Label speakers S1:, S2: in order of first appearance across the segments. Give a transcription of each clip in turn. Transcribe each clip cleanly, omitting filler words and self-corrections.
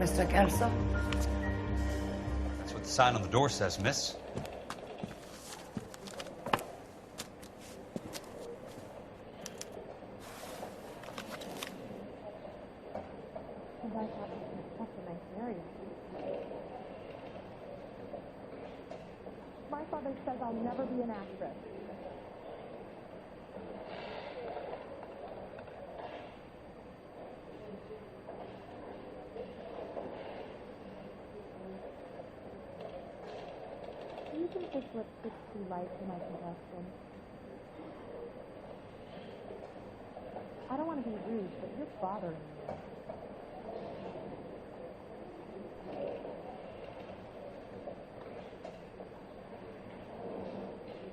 S1: Mr. Kelso?
S2: That's what the sign on the door says, miss.
S3: My father says I'll never be an actress. Do you think this lipstick's too light for my complexion? I don't want to be rude, but you're bothering me.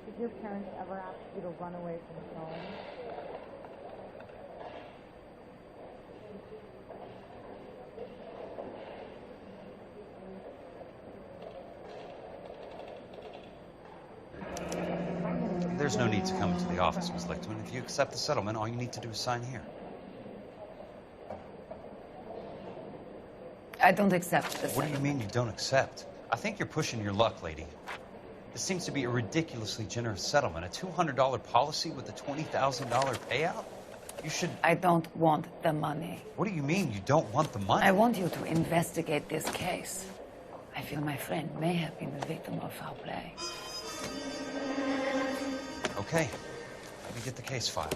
S3: Did your parents ever ask you to run away from home?
S2: There's no need to come into the office, Ms. Lichtman. If you accept the settlement, all you need to do is sign here.
S1: I don't accept this.
S2: What do you mean you don't accept? I think you're pushing your luck, lady. This seems to be a ridiculously generous settlement. A $200 policy with a $20,000 payout? You should...
S1: I don't want the money.
S2: What do you mean you don't want the money?
S1: I want you to investigate this case. I feel my friend may have been the victim of foul play.
S2: Okay. Let me get the case file.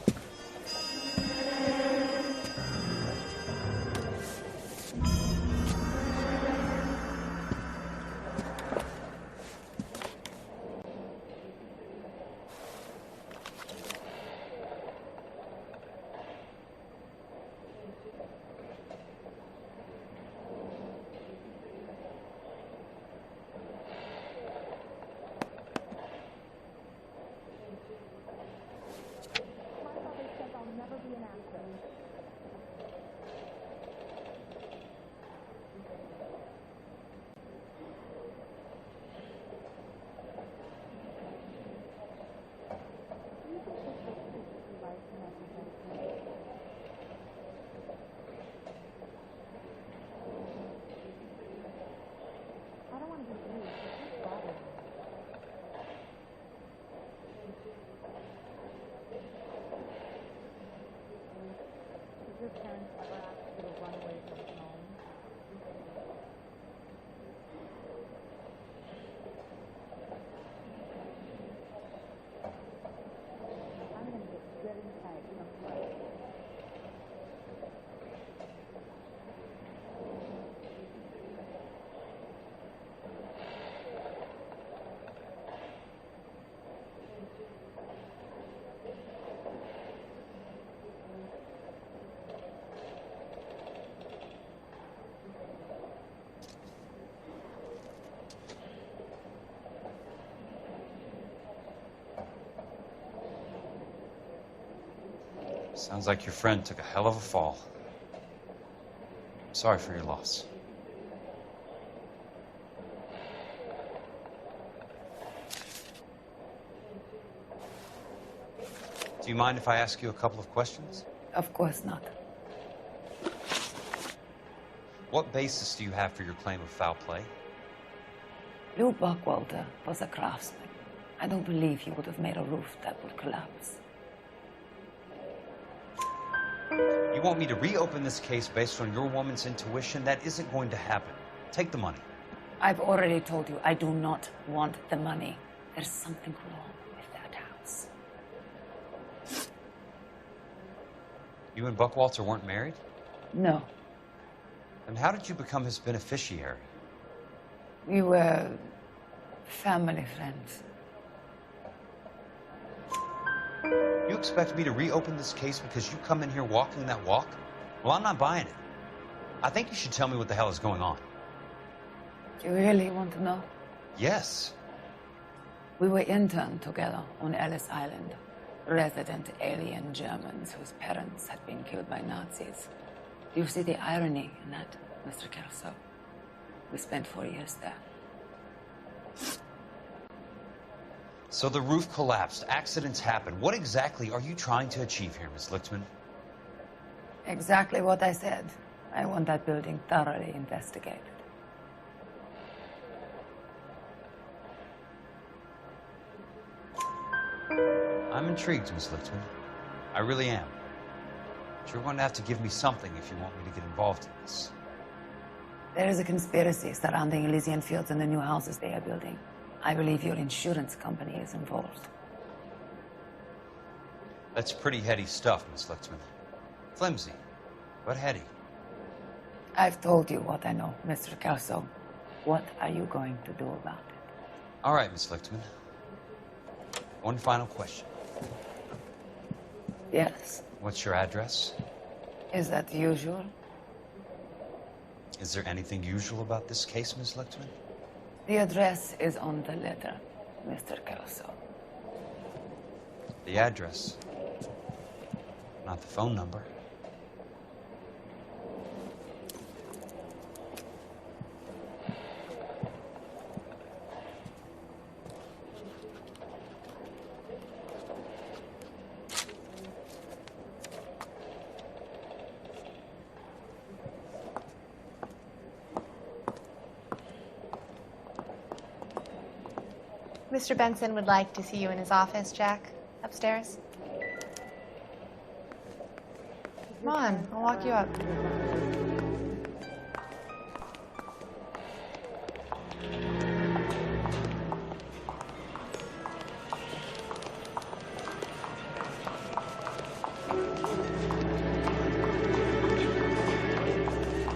S2: Your parents ever asked you to run away from home? I'm going to get really tight from fight. Sounds like your friend took a hell of a fall. Sorry for your loss. Do you mind if I ask you a couple of questions?
S1: Of course not.
S2: What basis do you have for your claim of foul play?
S1: Lou Buckwalter was a craftsman. I don't believe he would have made a roof that would collapse.
S2: You want me to reopen this case based on your woman's intuition? That isn't going to happen. Take the money.
S1: I've already told you I do not want the money. There's something wrong with that house.
S2: You and Buckwalter weren't married?
S1: No.
S2: And how did you become his beneficiary?
S1: We were family friends.
S2: You expect me to reopen this case because you come in here walking that walk? Well, I'm not buying it. I think you should tell me what the hell is going on.
S1: You really want to know?
S2: Yes.
S1: We were interned together on Ellis Island. Resident alien Germans whose parents had been killed by Nazis. Do you see the irony in that, Mr. Kelso? We spent 4 years there.
S2: So the roof collapsed, accidents happen. What exactly are you trying to achieve here, Ms. Lichtman?
S1: Exactly what I said. I want that building thoroughly investigated.
S2: I'm intrigued, Miss Lichtman. I really am. But you're going to have to give me something if you want me to get involved in this.
S1: There is a conspiracy surrounding Elysian Fields and the new houses they are building. I believe your insurance company is involved.
S2: That's pretty heady stuff, Miss Lichtman. Flimsy, but heady.
S1: I've told you what I know, Mr. Kelso. What are you going to do about it?
S2: All right, Miss Lichtman. One final question.
S1: Yes.
S2: What's your address?
S1: Is that usual?
S2: Is there anything usual about this case, Miss Lichtman?
S1: The address is on the letter, Mr. Kelso.
S2: The address, not the phone number.
S4: Mr. Benson would like to see you in his office, Jack. Upstairs. Come on, I'll walk you up.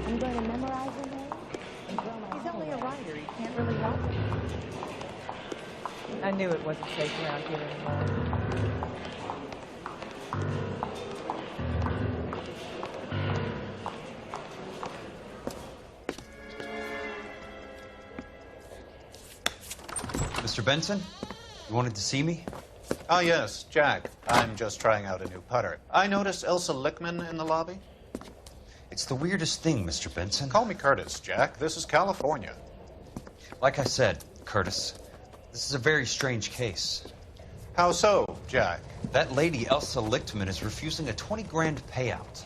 S3: I'm going to memorize your name? He's only a writer. He can't really help it.
S5: I knew it wasn't safe around here anymore.
S2: Mr. Benson, you wanted to see me?
S6: Ah, yes, Jack. I'm just trying out a new putter. I noticed Elsa Lichtman in the lobby.
S2: It's the weirdest thing, Mr. Benson.
S6: Call me Curtis, Jack. This is California.
S2: Like I said, Curtis, this is a very strange case.
S6: How so, Jack?
S2: That lady, Elsa Lichtman, is refusing a 20 grand payout.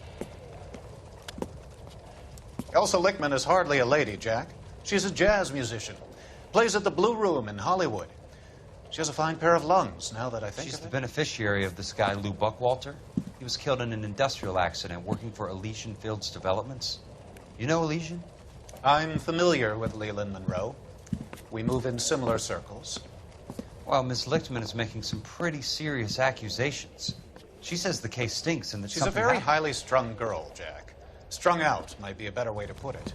S6: Elsa Lichtman is hardly a lady, Jack. She's a jazz musician. Plays at the Blue Room in Hollywood. She has a fine pair of lungs, now that I think
S2: She's
S6: of
S2: the
S6: it.
S2: beneficiary of this guy, Lou Buckwalter. He was killed in an industrial accident working for Elysian Fields Developments. You know Elysian?
S6: I'm familiar with Leland Monroe. We move in similar circles.
S2: Well, Miss Lichtman is making some pretty serious accusations. She says the case stinks and that
S6: She's a
S2: something
S6: very
S2: happened.
S6: highly strung girl, Jack. Strung out might be a better way to put it.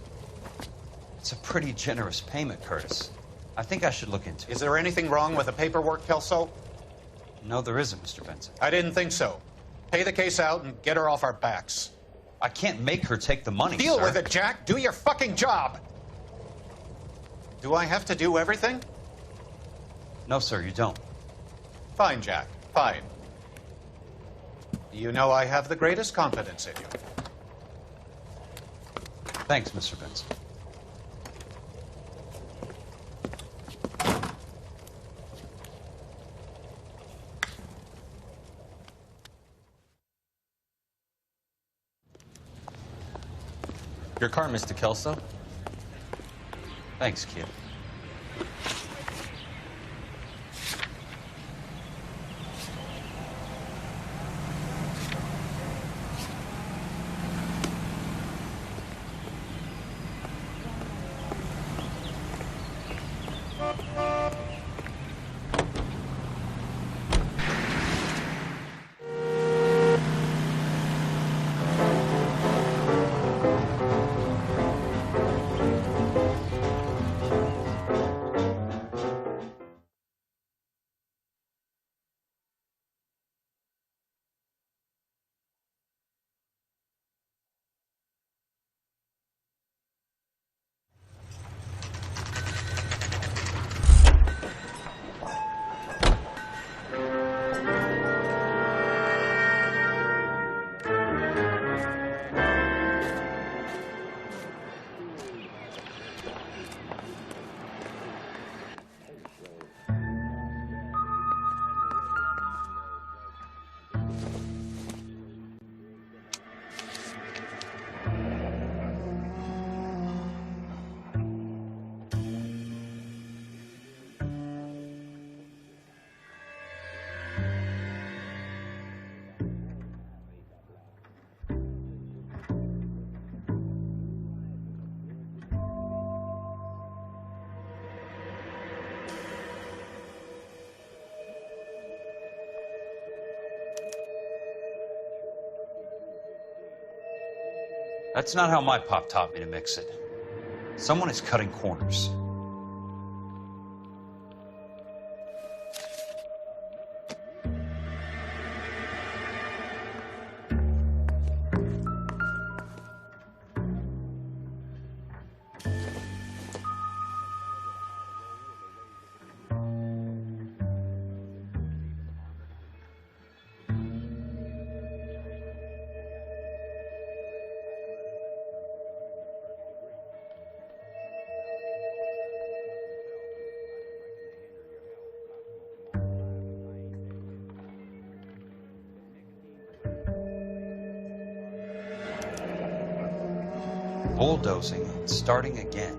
S2: It's a pretty generous payment, Curtis. I think I should look into it.
S6: Is there anything wrong with the paperwork, Kelso?
S2: No, there isn't, Mr. Benson.
S6: I didn't think so. Pay the case out and get her off our backs.
S2: I can't make her take the money,
S6: Deal
S2: sir.
S6: with it, Jack. Do your fucking job. Do I have to do everything?
S2: No, sir, you don't.
S6: Fine, Jack. Fine. You know I have the greatest confidence in you.
S2: Thanks, Mr. Benson.
S7: Your car, Mr. Kelso.
S2: Thanks, kid. That's not how my pop taught me to mix it. Someone is cutting corners. Bulldozing and starting again.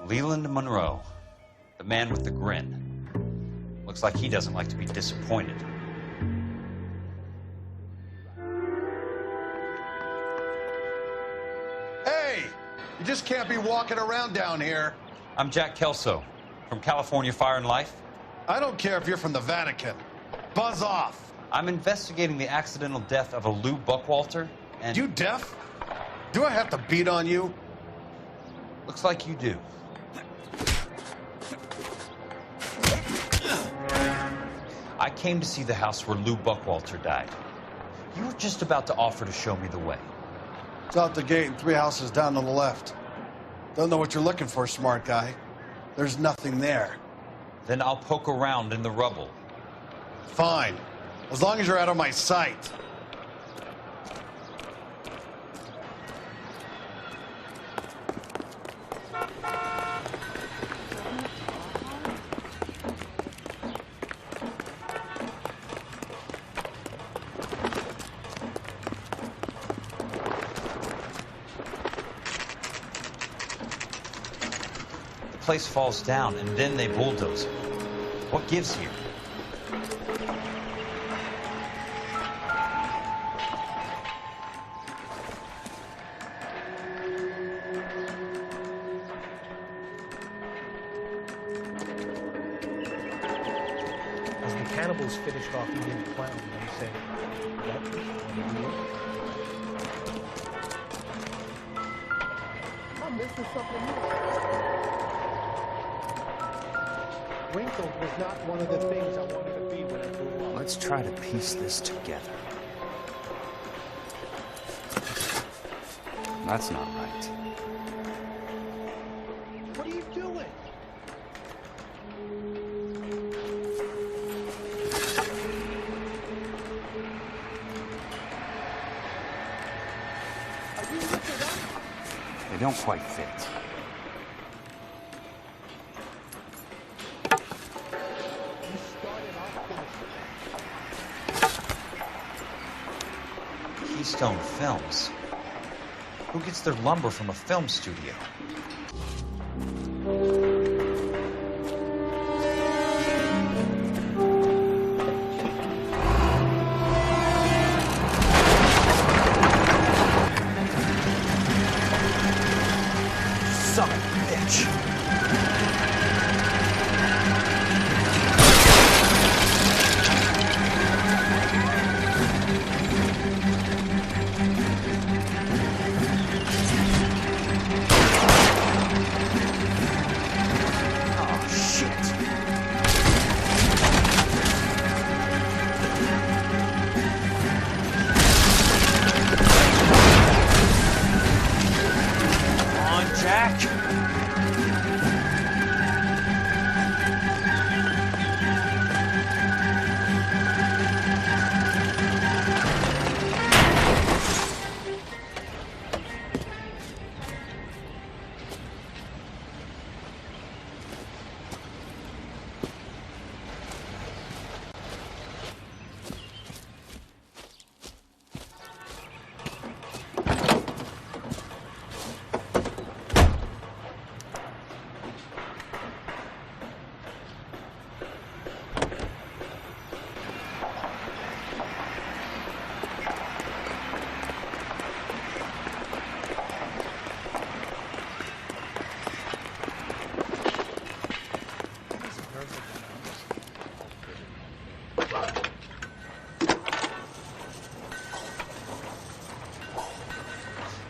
S2: Leland Monroe. The man with the grin. Looks like he doesn't like to be disappointed.
S8: Hey! You just can't be walking around down here.
S2: I'm Jack Kelso, from California Fire and Life.
S8: I don't care if you're from the Vatican. Buzz off.
S2: I'm investigating the accidental death of a Lou Buckwalter, and...
S8: You deaf? Do I have to beat on you?
S2: Looks like you do. I came to see the house where Lou Buckwalter died. You were just about to offer to show me the way.
S8: It's out the gate and 3 houses down on the left. Don't know what you're looking for, smart guy. There's nothing there.
S2: Then I'll poke around in the rubble.
S8: Fine. As long as you're out of my sight.
S2: The place falls down, and then they bulldoze it. What gives here?
S9: As the cannibals finished off eating the clown, they said, "What? What do you want?"
S3: I'm missing something here.
S9: Wrinkled was not one of the things I wanted to be when I grew up.
S10: Let's try to piece this together. That's not right.
S9: What are you doing? Are you lifted up?
S10: They don't quite fit.
S2: Keystone Films. Who gets their lumber from a film studio? Son of a bitch.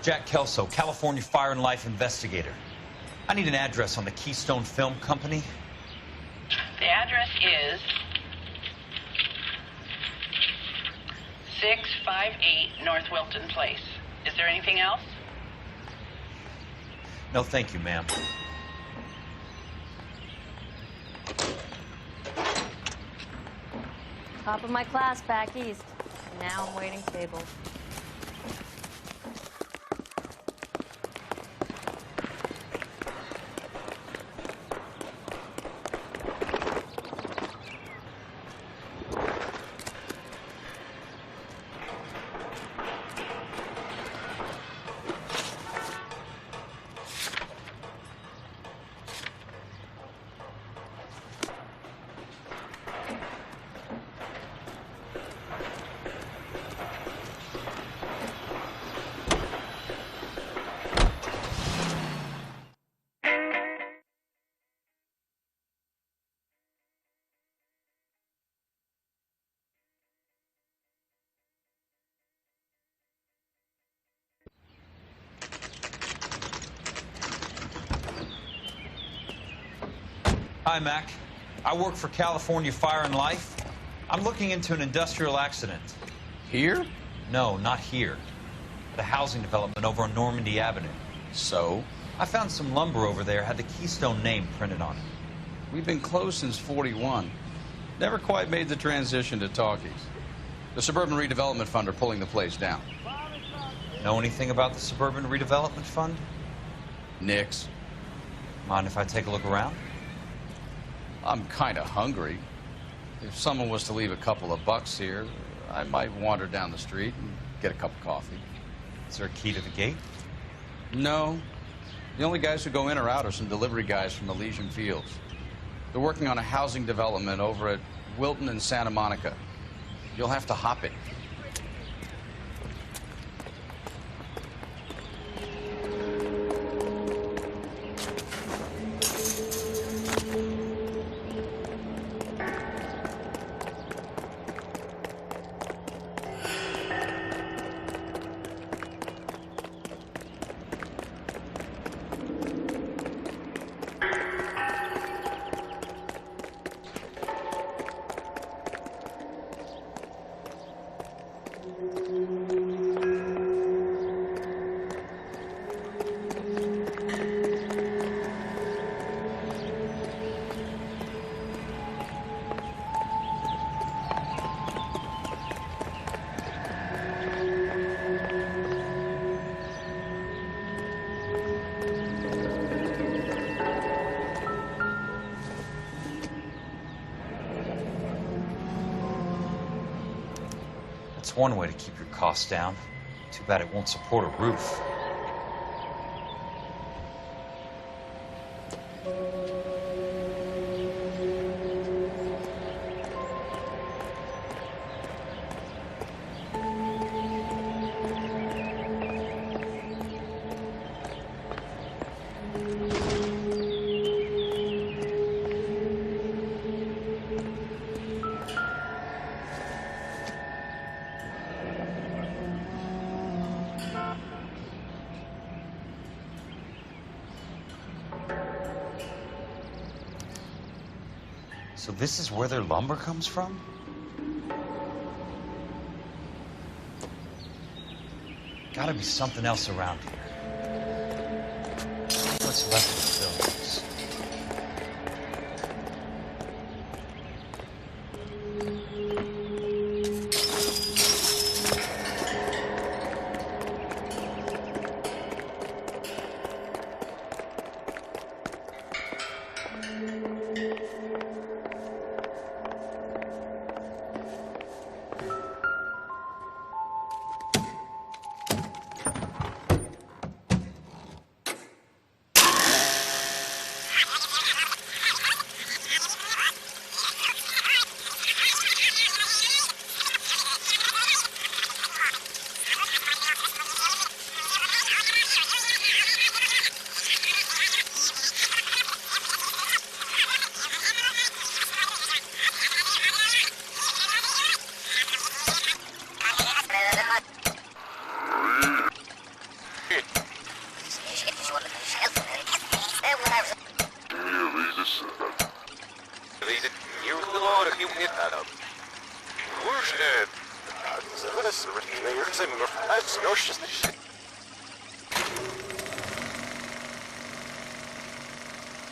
S2: Jack Kelso, California Fire and Life investigator. I need an address on the Keystone Film Company.
S11: The address is 658 North Wilton Place. Is there anything else?
S2: No, thank you, ma'am.
S12: Top of my class back east. Now I'm waiting tables.
S2: Hi, Mac. I work for California Fire and Life. I'm looking into an industrial accident.
S10: Here?
S2: No, not here. The housing development over on Normandy Avenue.
S10: So?
S2: I found some lumber over there, had the Keystone name printed on it.
S10: We've been closed since '41. Never quite made the transition to talkies. The Suburban Redevelopment Fund are pulling the place down.
S2: Know anything about the Suburban Redevelopment Fund?
S10: Nix.
S2: Mind if I take a look around?
S10: I'm kind of hungry. If someone was to leave a couple of bucks here, I might wander down the street and get a cup of coffee.
S2: Is there a key to the gate?
S10: No. The only guys who go in or out are some delivery guys from Elysian Fields. They're working on a housing development over at Wilton and Santa Monica. You'll have to hop it.
S2: That's one way to keep your costs down. Too bad it won't support a roof. So this is where their lumber comes from? Gotta be something else around here. What's left of the buildings?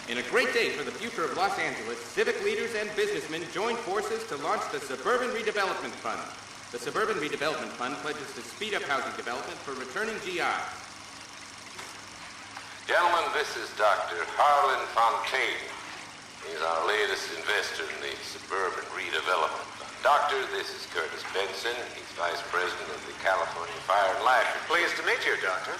S13: In a great day for the future of Los Angeles, civic leaders and businessmen joined forces to launch the Suburban Redevelopment Fund. The Suburban Redevelopment Fund pledges to speed up housing development for returning GIs.
S14: Gentlemen, this is Dr. Harlan Fontaine. He's our latest investor in the Suburban Redevelopment Fund. Doctor, this is Curtis Benson. He's Vice President of the California Fire and Life.
S6: Pleased to meet you, Doctor.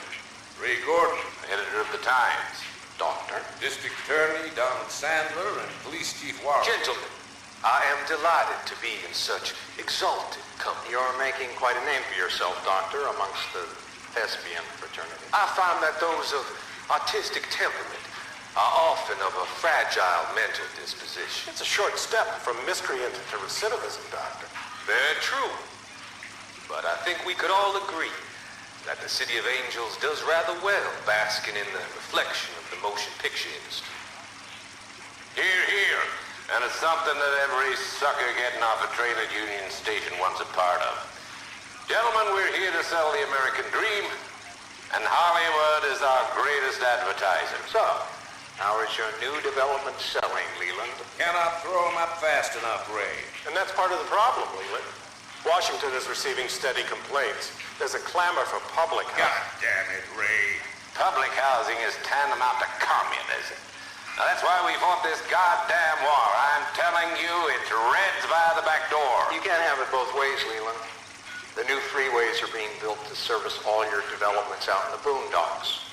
S14: Ray Gordon, editor of the Times.
S6: Doctor.
S14: District Attorney Donald Sandler and Police Chief Warren.
S15: Gentlemen, I am delighted to be in such exalted company.
S16: You're making quite a name for yourself, Doctor, amongst the thespian fraternity.
S15: I find that those of artistic temperament are often of a fragile mental disposition.
S16: It's a short step from miscreant to recidivism, Doctor.
S15: Very true. But I think we could all agree that the City of Angels does rather well basking in the reflection of the motion picture industry.
S14: Hear, hear. And it's something that every sucker getting off a train at Union Station wants a part of. Gentlemen, we're here to sell the American dream, and Hollywood is our greatest advertiser.
S16: So, how is your new development selling, Leland?
S14: Cannot throw them up fast enough, Ray.
S16: And that's part of the problem, Leland. Washington is receiving steady complaints. There's a clamor for public housing.
S14: God damn it, Ray. Public housing is tantamount to communism. Now, that's why we fought this goddamn war. I'm telling you, it's Reds via the back door.
S16: You can't have it both ways, Leland. The new freeways are being built to service all your developments out in the boondocks.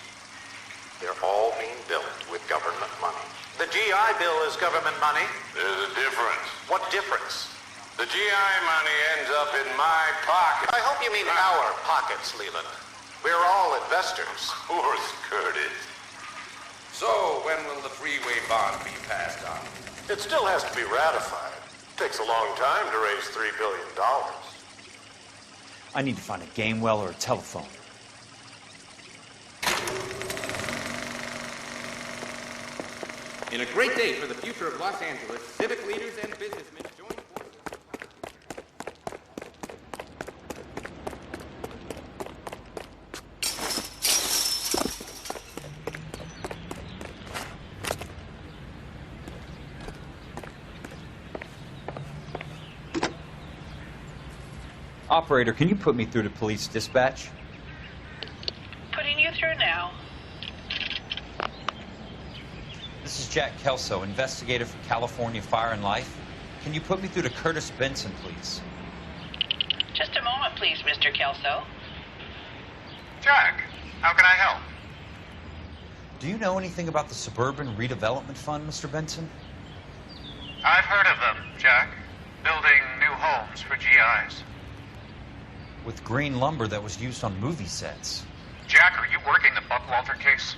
S16: They're all being built with government money.
S6: The GI Bill is government money.
S14: There's a difference.
S6: What difference?
S14: The GI money ends up in my pocket.
S6: I hope you mean our pockets, Leland. We're all investors.
S14: Of course, Curtis. So, when will the freeway bond be passed on?
S16: It still has to be ratified. It takes a long time to raise $3 billion.
S17: I need to find a game well or a telephone.
S13: In a great day for the future of Los Angeles, civic leaders and businessmen joined forces.
S17: Operator, can you put me through to police dispatch?
S11: Putting you through now.
S2: This is Jack Kelso, investigator for California Fire and Life. Can you put me through to Curtis Benson, please?
S11: Just a moment, please, Mr. Kelso.
S6: Jack, how can I help?
S2: Do you know anything about the Suburban Redevelopment Fund, Mr. Benson?
S6: I've heard of them, Jack. Building new homes for GIs.
S2: With green lumber that was used on movie sets.
S6: Jack, are you working the Buckwalter case?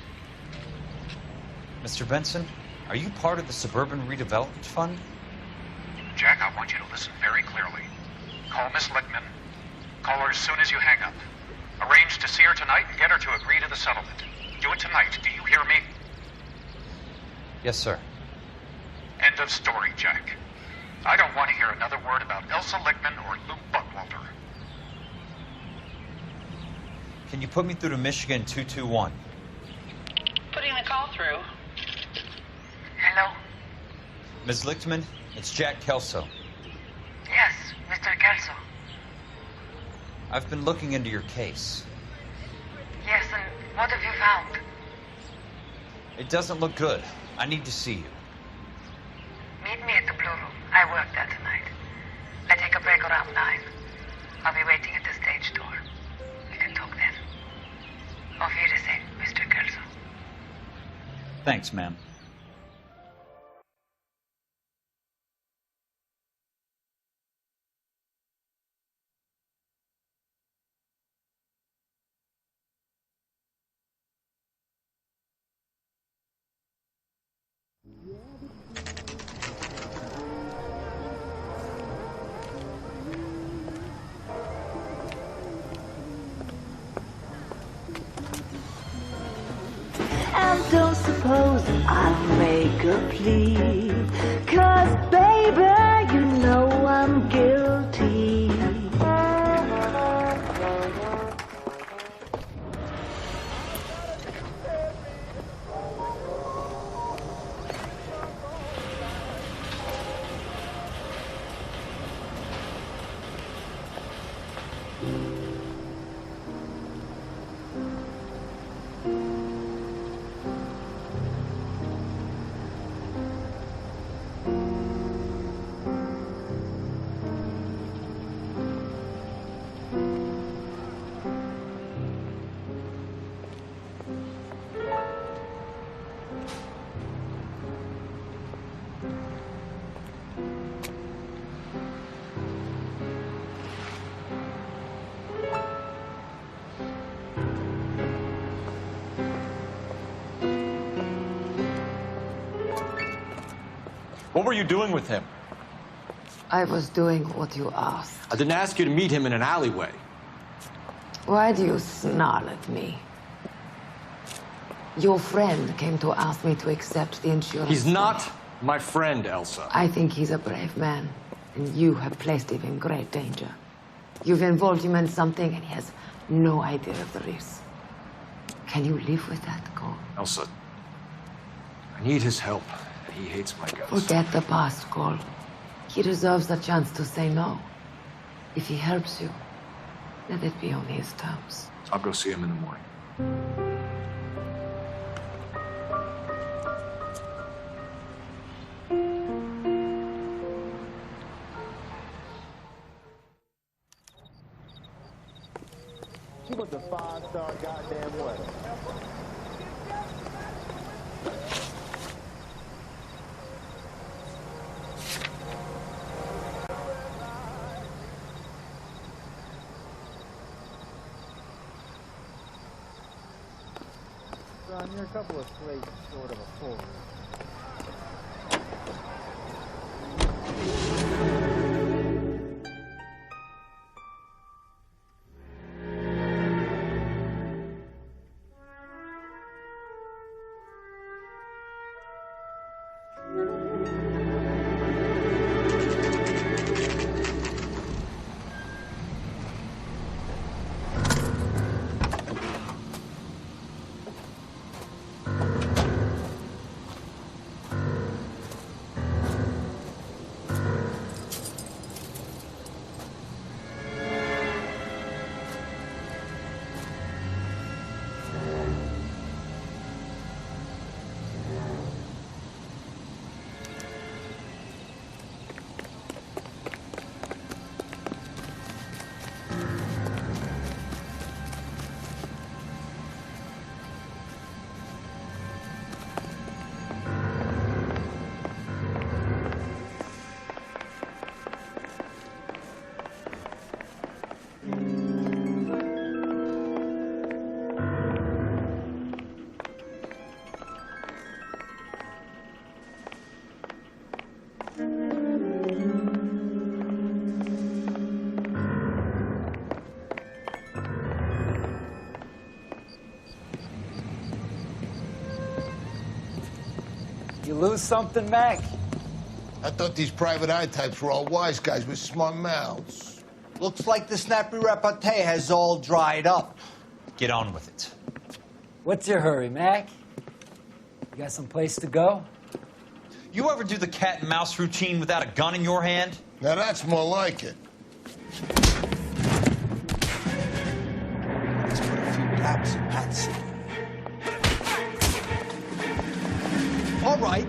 S2: Mr. Benson, are you part of the Suburban Redevelopment Fund?
S6: Jack, I want you to listen very clearly. Call Miss Lickman. Call her as soon as you hang up. Arrange to see her tonight and get her to agree to the settlement. Do it tonight. Do you hear me?
S2: Yes, sir.
S6: End of story, Jack. I don't want to hear another word about Elsa Lickman or Luke Buckwalter.
S2: Can you put me through to Michigan 221?
S11: Putting the call through.
S18: Hello?
S2: Ms. Lichtman, it's Jack Kelso.
S18: Yes, Mr. Kelso.
S2: I've been looking into your case.
S18: Yes, and what have you found?
S2: It doesn't look good. I need to see you.
S18: Meet me at the Blue Room. I work there tonight. I take a break around 9. I'll be waiting at the stage door. We can talk then. Auf Wiedersehen, Mr. Kelso.
S17: Thanks, ma'am.
S3: And don't suppose I'll make a plea, 'cause baby, you know
S7: What were you doing with him?
S1: I was doing what you asked.
S7: I didn't ask you to meet him in an alleyway.
S1: Why do you snarl at me? Your friend came to ask me to accept the insurance.
S7: He's not my friend, Elsa.
S1: I think he's a brave man, and you have placed him in great danger. You've involved him in something, and he has no idea of the risk. Can you live with that, Cole?
S7: Elsa, I need his help. He hates my guts.
S1: Forget the past, Cole. He deserves the chance to say no. If he helps you, let it be on his terms.
S7: I'll go see him in the morning.
S19: She was a 5-star goddamn wedding. Son, you're a couple of slates short of a full.
S20: You lose something, Mac?
S21: I thought these private eye types were all wise guys with smart mouths.
S20: Looks like the snappy repartee has all dried up.
S2: Get on with it.
S20: What's your hurry, Mac? You got some place to go?
S2: You ever do the cat and mouse routine without a gun in your hand?
S21: Now that's more like it.
S20: Let's put a few laps in Patsy. All right.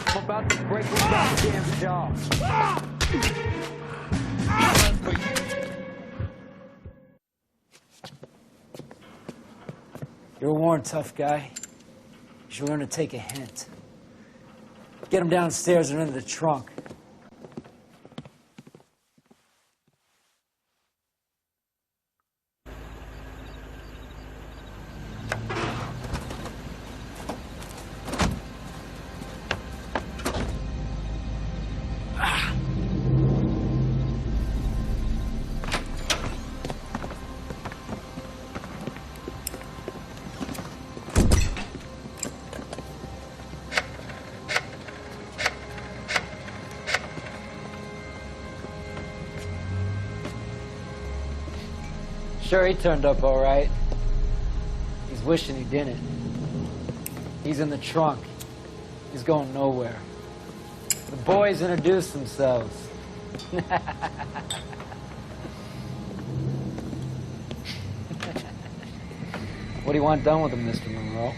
S20: I'm about to break this goddamn jaw. You're a worn, tough guy. You should learn to take a hint. Get him downstairs and into the trunk. Sure, he turned up all right. He's wishing he didn't. He's in the trunk. He's going nowhere. The boys introduced themselves. What do you want done with him, Mr. Monroe?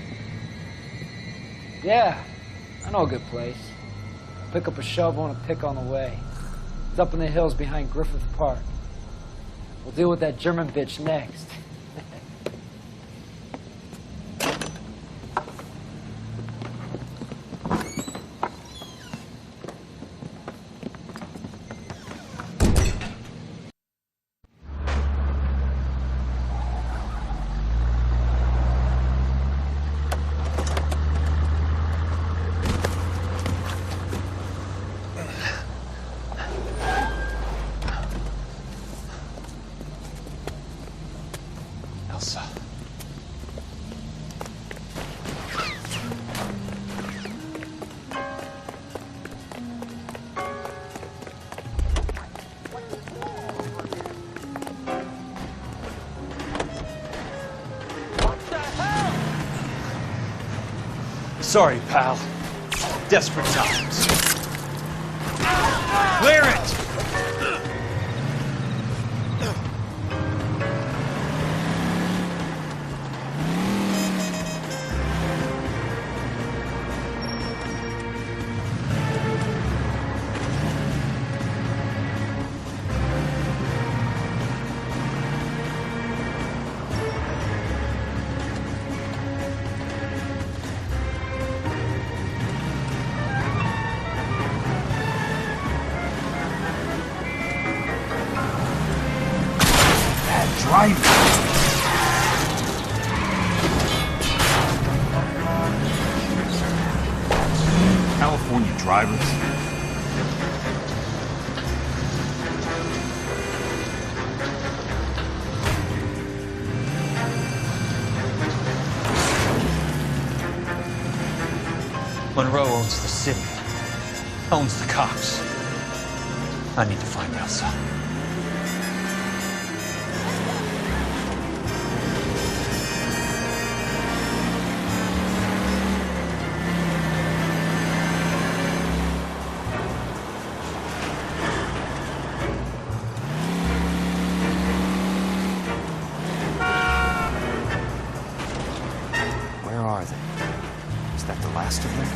S20: Yeah, I know a good place. Pick up a shovel and a pick on the way. It's up in the hills behind Griffith Park. We'll deal with that German bitch next.
S17: Sorry, pal. Desperate times. Clear it! California drivers. Monroe owns the city, owns the cops. I need to find Elsa.
S7: Where are they? Is that the last of them?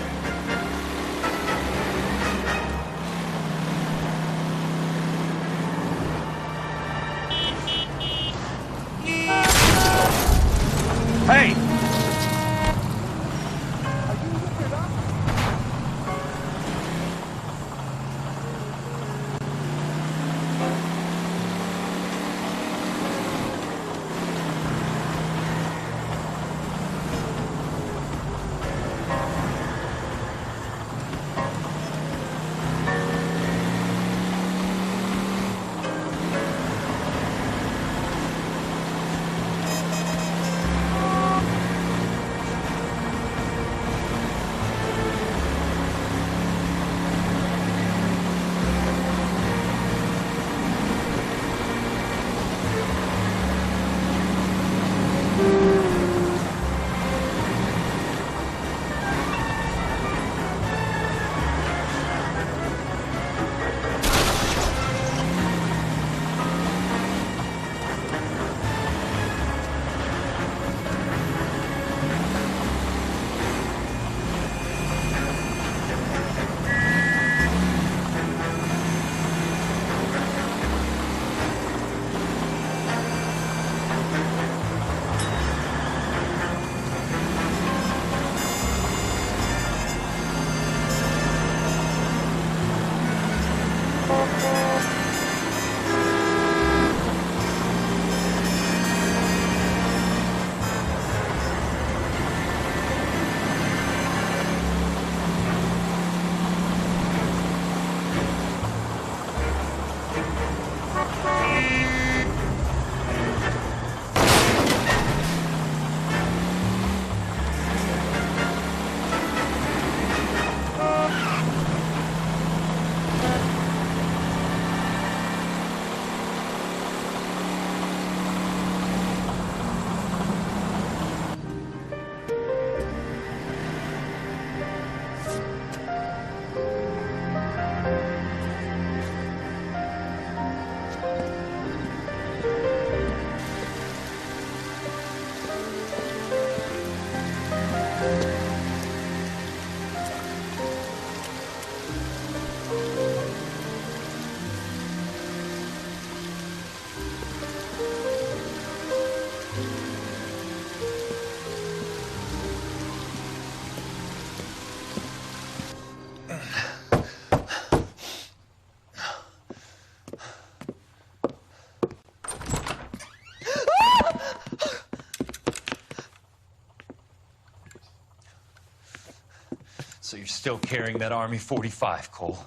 S17: still carrying that Army 45, Cole.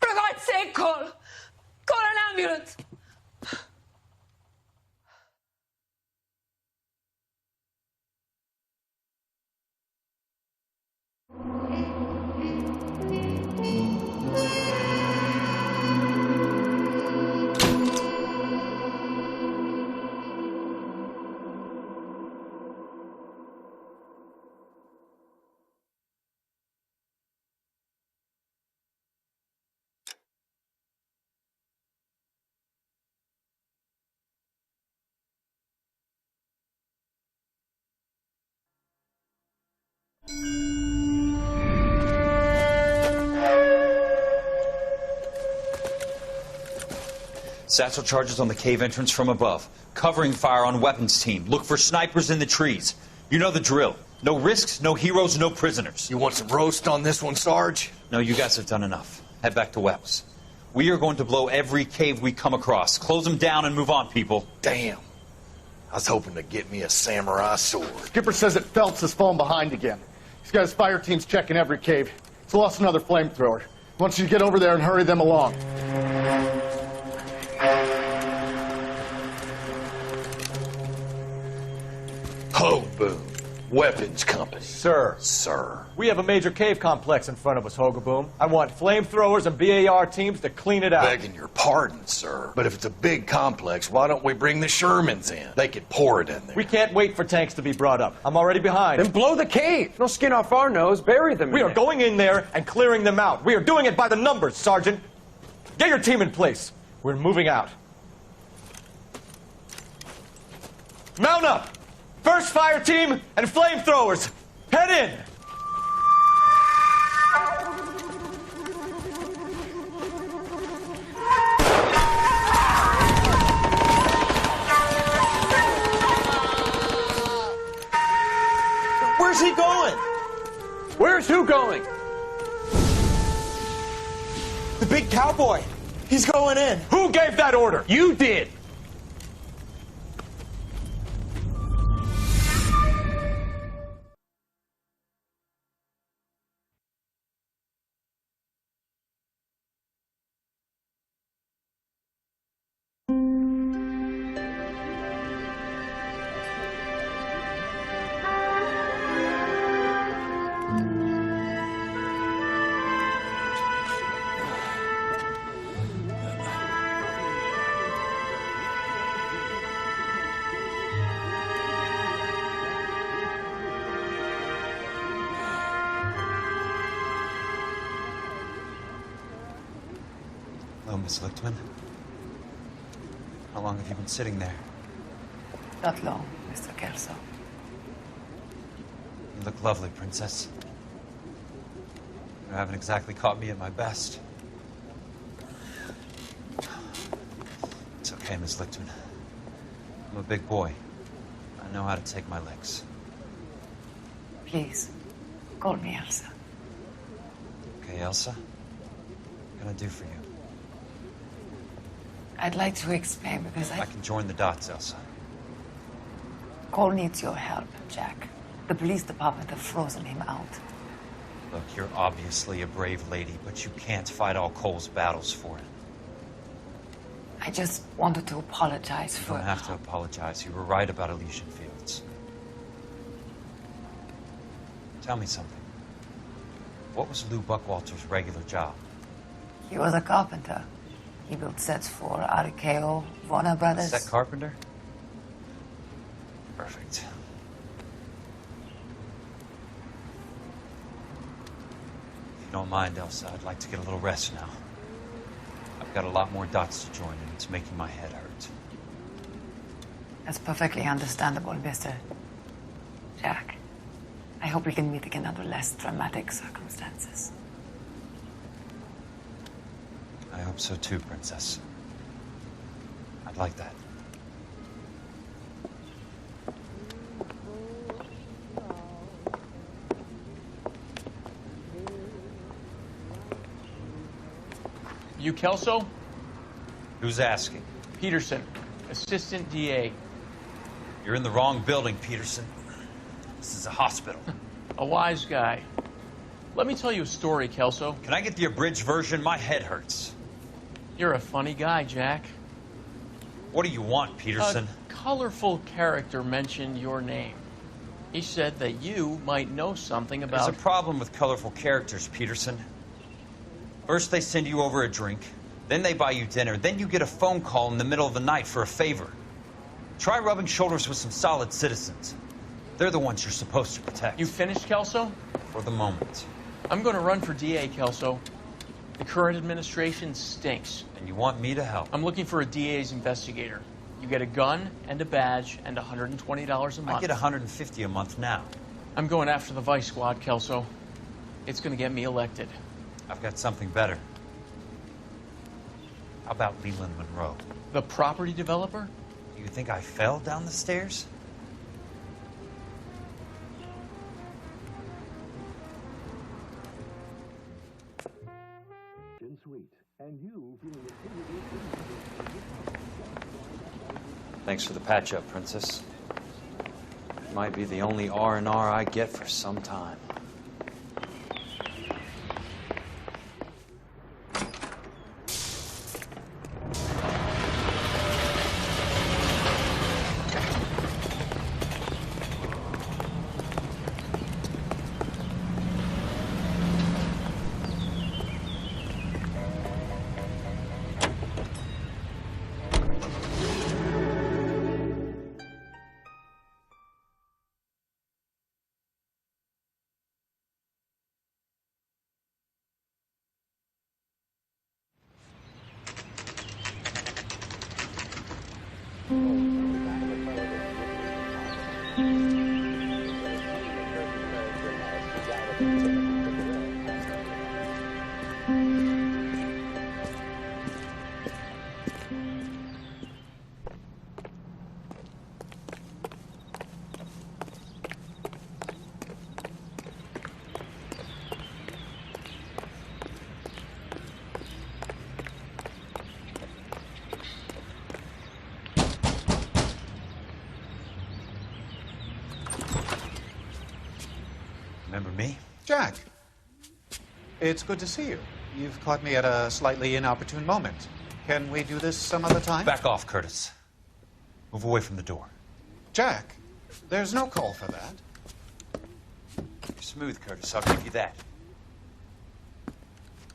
S1: For God's sake, Cole! Call an ambulance!
S17: Satchel charges on the cave entrance from above. Covering fire on weapons team. Look for snipers in the trees. You know the drill. No risks, no heroes, no prisoners.
S7: You want some roast on this one, Sarge?
S17: No, you guys have done enough. Head back to Webb's. We are going to blow every cave we come across. Close them down and move on, people.
S7: Damn. I was hoping to get me a samurai sword.
S4: Skipper says that Phelps has fallen behind again. He's got his fire teams checking every cave. He's lost another flamethrower. He wants you to get over there and hurry them along.
S7: Ho, boom. Weapons company.
S22: Sir.
S7: Sir.
S22: We have a major cave complex in front of us, Hogaboom. I want flamethrowers and BAR teams to clean it out.
S7: Begging your pardon, sir. But if it's a big complex, why don't we bring the Shermans in? They could pour it in there.
S22: We can't wait for tanks to be brought up. I'm already behind.
S23: Then blow the cave. No skin off our nose. Bury them in
S22: We are going in there and clearing them out. We are doing it by the numbers, Sergeant. Get your team in place. We're moving out. Mount up! First fire team and flamethrowers. Head in!
S17: Where's he going?
S23: Where's who going?
S17: The big cowboy. He's going in.
S22: Who gave that order?
S23: You did.
S2: Hello, Miss Lichtman. How long have you been sitting there?
S1: Not long, Mr. Kelso.
S2: You look lovely, Princess. You haven't exactly caught me at my best. It's okay, Miss Lichtman. I'm a big boy. I know how to take my licks.
S1: Please, call me Elsa.
S2: Okay, Elsa? What can I do for you?
S1: I'd like to explain because
S2: I can join the dots, Elsa.
S1: Cole needs your help, Jack. The police department have frozen him out.
S2: Look, you're obviously a brave lady, but you can't fight all Cole's battles for it.
S1: I just wanted to apologize for...
S2: You don't have to apologize. You were right about Elysian Fields. Tell me something. What was Lou Buckwalter's regular job?
S1: He was a carpenter. He built sets for RKO, Warner Brothers.
S2: Set carpenter? Perfect. If you don't mind, Elsa, I'd like to get a little rest now. I've got a lot more dots to join, and it's making my head hurt.
S1: That's perfectly understandable, Mr. Jack. I hope we can meet again under less dramatic circumstances.
S2: I hope so too, Princess. I'd like that.
S22: You Kelso?
S2: Who's asking?
S22: Peterson, assistant DA.
S2: You're in the wrong building, Peterson. This is a hospital.
S5: A wise guy. Let me tell you a story, Kelso.
S2: Can I get the abridged version? My head hurts.
S5: You're a funny guy, Jack.
S2: What do you want, Peterson?
S5: A colorful character mentioned your name. He said that you might know something about...
S2: There's a problem with colorful characters, Peterson. First they send you over a drink, then they buy you dinner, then you get a phone call in the middle of the night for a favor. Try rubbing shoulders with some solid citizens. They're the ones you're supposed to protect.
S5: You finished, Kelso?
S2: For the moment.
S5: I'm going to run for DA, Kelso. The current administration stinks.
S2: And you want me to help?
S5: I'm looking for a DA's investigator. You get a gun and a badge and $120 a month.
S2: I get $150 a month now.
S5: I'm going after the Vice Squad, Kelso. It's going to get me elected.
S2: I've got something better. How about Leland Monroe?
S5: The property developer?
S2: You think I fell down the stairs?
S17: Thanks for the patch-up, Princess. Might be the only R&R I get for some time.
S2: Remember me?
S8: Jack, it's good to see you. You've caught me at a slightly inopportune moment. Can we do this some other time?
S2: Back off, Curtis. Move away from the door.
S8: Jack, there's no call for that.
S2: You're smooth, Curtis. I'll give you that.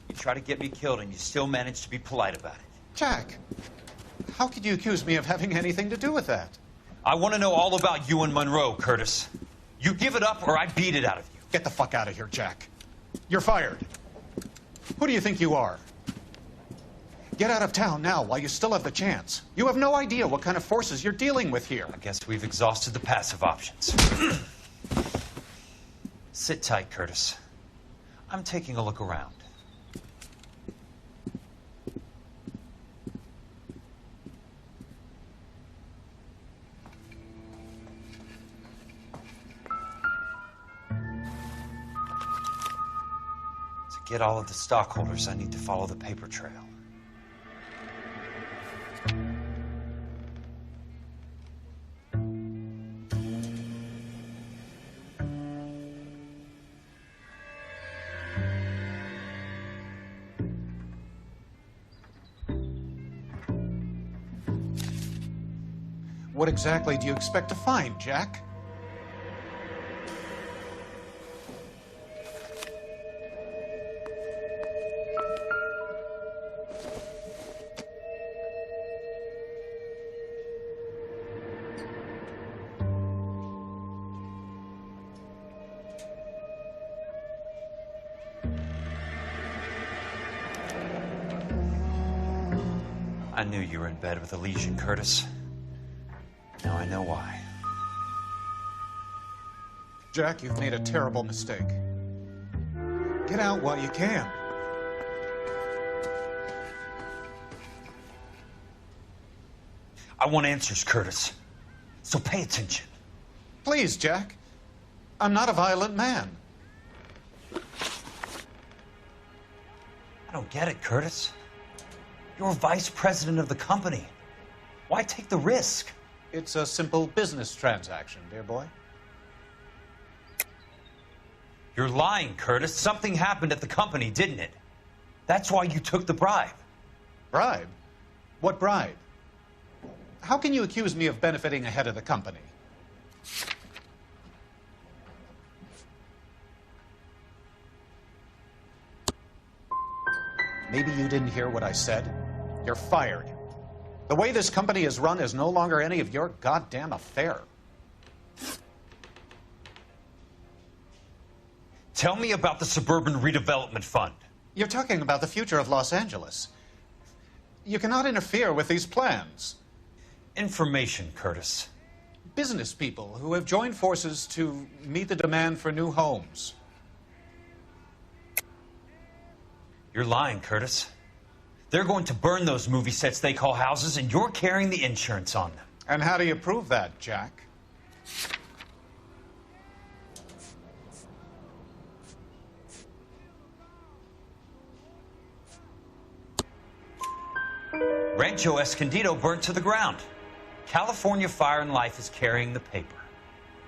S2: You try to get me killed and you still manage to be polite about it.
S8: Jack, how could you accuse me of having anything to do with that?
S2: I want to know all about you and Monroe, Curtis. You give it up or I beat it out of you.
S8: Get the fuck out of here, Jack. You're fired. Who do you think you are? Get out of town now while you still have the chance. You have no idea what kind of forces you're dealing with here.
S2: I guess we've exhausted the passive options. Sit tight, Curtis. I'm taking a look around. To get all of the stockholders, I need to follow the paper trail.
S8: What exactly do you expect to find, Jack?
S2: I knew you were in bed with a lesion, Curtis. Now I know why.
S8: Jack, you've made a terrible mistake. Get out while you can.
S2: I want answers, Curtis. So pay attention.
S8: Please, Jack. I'm not a violent man.
S2: I don't get it, Curtis. You're vice president of the company. Why take the risk?
S8: It's a simple business transaction, dear boy.
S2: You're lying, Curtis. Something happened at the company, didn't it? That's why you took the bribe.
S8: Bribe? What bribe? How can you accuse me of benefiting ahead of the company? Maybe you didn't hear what I said. You're fired. The way this company is run is no longer any of your goddamn affair.
S2: Tell me about the Suburban Redevelopment Fund.
S8: You're talking about the future of Los Angeles. You cannot interfere with these plans.
S2: Information, Curtis.
S8: Business people who have joined forces to meet the demand for new homes.
S2: You're lying, Curtis. They're going to burn those movie sets they call houses, and you're carrying the insurance on them.
S8: And how do you prove that, Jack?
S2: Rancho Escondido burnt to the ground. California Fire and Life is carrying the paper.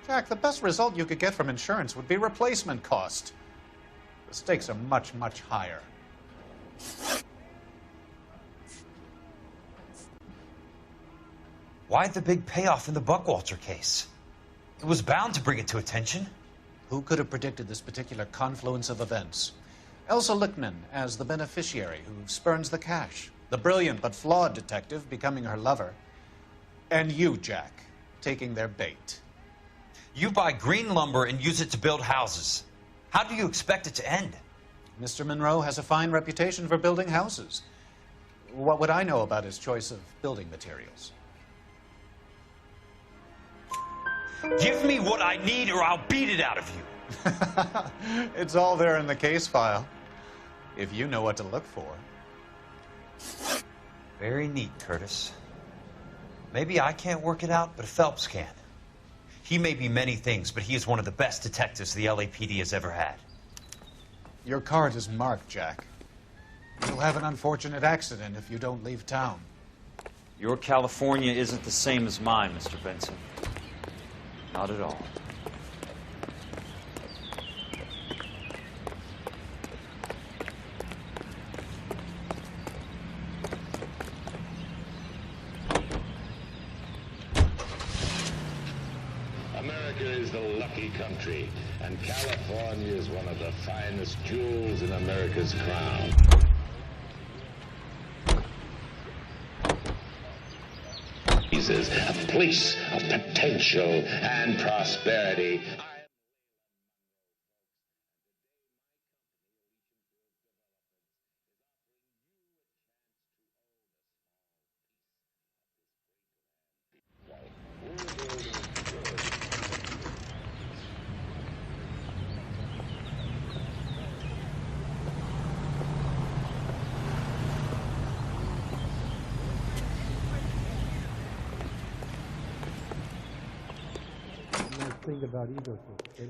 S8: Jack, the best result you could get from insurance would be replacement cost. The stakes are much, much higher.
S2: Why the big payoff in the Buckwalter case? It was bound to bring it to attention.
S8: Who could have predicted this particular confluence of events? Elsa Lichtman as the beneficiary who spurns the cash. The brilliant but flawed detective becoming her lover. And you, Jack, taking their bait.
S2: You buy green lumber and use it to build houses. How do you expect it to end?
S8: Mr. Monroe has a fine reputation for building houses. What would I know about his choice of building materials?
S2: Give me what I need or I'll beat it out of you.
S8: It's all there in the case file, if you know what to look for.
S2: Very neat, Curtis. Maybe I can't work it out, but Phelps can. He may be many things, but he is one of the best detectives the LAPD has ever had.
S8: Your card is marked, Jack. You'll have an unfortunate accident if you don't leave town.
S17: Your California isn't the same as mine, Mr. Benson. Not at all.
S14: America is the lucky country, and California is one of the finest jewels in America's crown. Jesus, a place of potential and prosperity.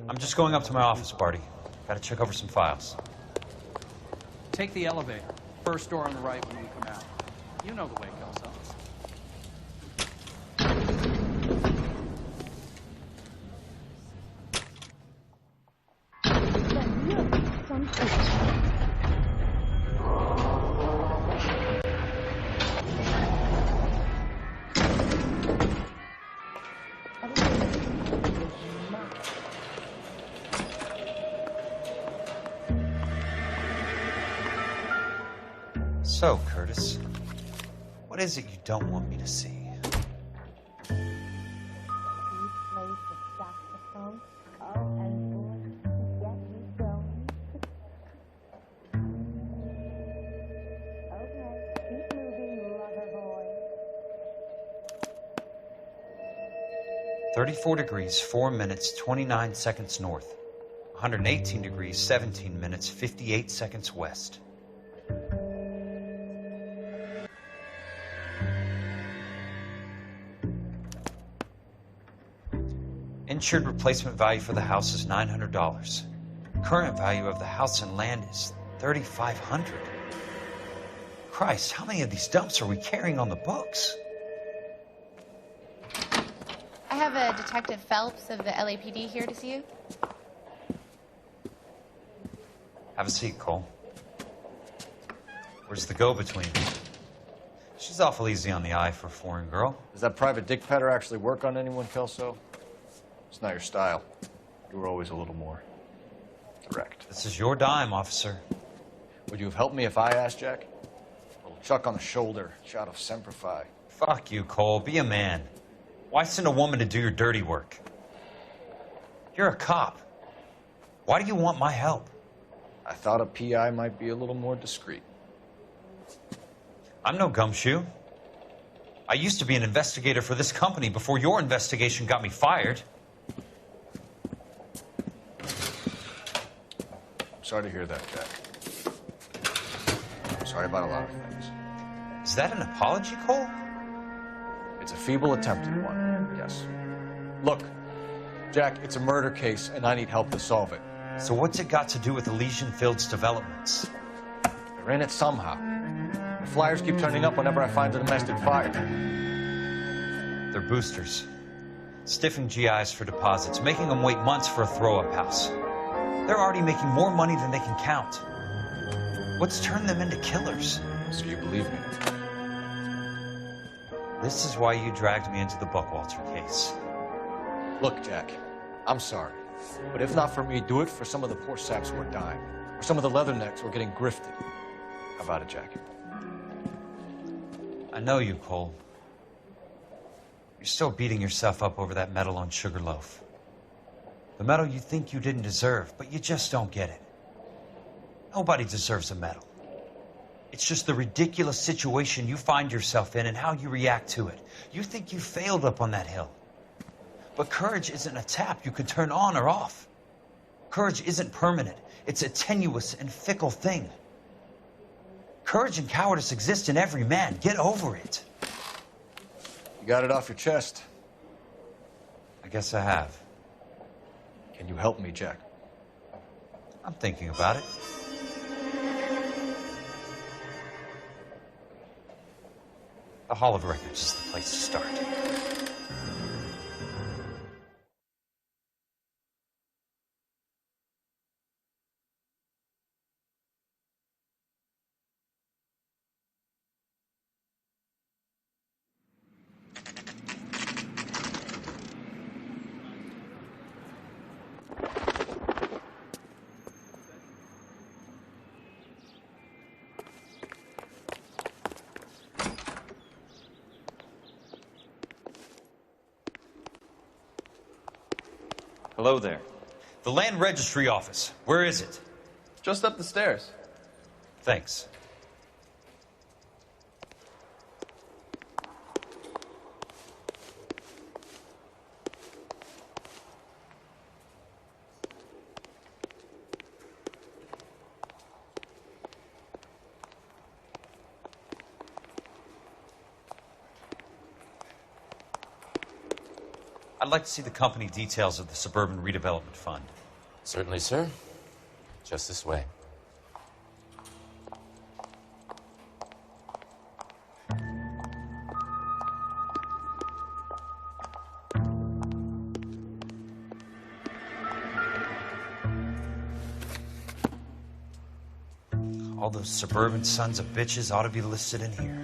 S2: I'm just going up to my office, Barty. Gotta check over some files.
S5: Take the elevator. First door on the right when you come out. You know the way, Kelso.
S2: So, Curtis, what is it you don't want me to see? "34 degrees, 4 minutes, 29 seconds north. 118 degrees, 17 minutes, 58 seconds west." Insured replacement value for the house is $900. Current value of the house and land is $3,500. Christ, how many of these dumps are we carrying on the books?
S9: I have a Detective Phelps of the LAPD here to see you.
S2: Have a seat, Cole. Where's the go-between? She's awful easy on the eye for a foreign girl.
S22: Does that private dick petter actually work on anyone, Kelso? It's not your style. You were always a little more direct.
S2: This is your dime, officer.
S22: Would you have helped me if I asked, Jack? A little chuck on the shoulder, shot of Semper Fi.
S2: Fuck you, Cole. Be a man. Why send a woman to do your dirty work? You're a cop. Why do you want my help?
S22: I thought a PI might be a little more discreet.
S2: I'm no gumshoe. I used to be an investigator for this company before your investigation got me fired.
S22: Sorry to hear that, Jack. Sorry about a lot of things.
S2: Is that an apology, Cole?
S22: It's a feeble attempt at one, yes. Look, Jack, it's a murder case, and I need help to solve it.
S2: So what's it got to do with Elysian Fields developments?
S22: They're in it somehow. The flyers keep turning up whenever I find a domestic fire.
S2: They're boosters. Stiffing GIs for deposits, making them wait months for a throw-up house. They're already making more money than they can count. What's turned them into killers?
S22: So you believe me?
S2: This is why you dragged me into the Buckwalter case.
S22: Look, Jack, I'm sorry. But if not for me, do it for some of the poor saps who are dying. Or some of the leathernecks who are getting grifted. How about it, Jack?
S2: I know you, Cole. You're still beating yourself up over that medal on Sugarloaf. The medal you think you didn't deserve, but you just don't get it. Nobody deserves a medal. It's just the ridiculous situation you find yourself in and how you react to it. You think you failed up on that hill. But courage isn't a tap you can turn on or off. Courage isn't permanent. It's a tenuous and fickle thing. Courage and cowardice exist in every man. Get over it.
S22: You got it off your chest.
S2: I guess I have.
S22: Can you help me, Jack?
S2: I'm thinking about it. The Hall of Records is the place to start.
S10: Hello there.
S2: The Land Registry Office. Where is it?
S10: Just up the stairs.
S2: Thanks. I'd like to see the company details of the Suburban Redevelopment Fund.
S12: Certainly, sir. Just this way.
S2: All those suburban sons of bitches ought to be listed in here.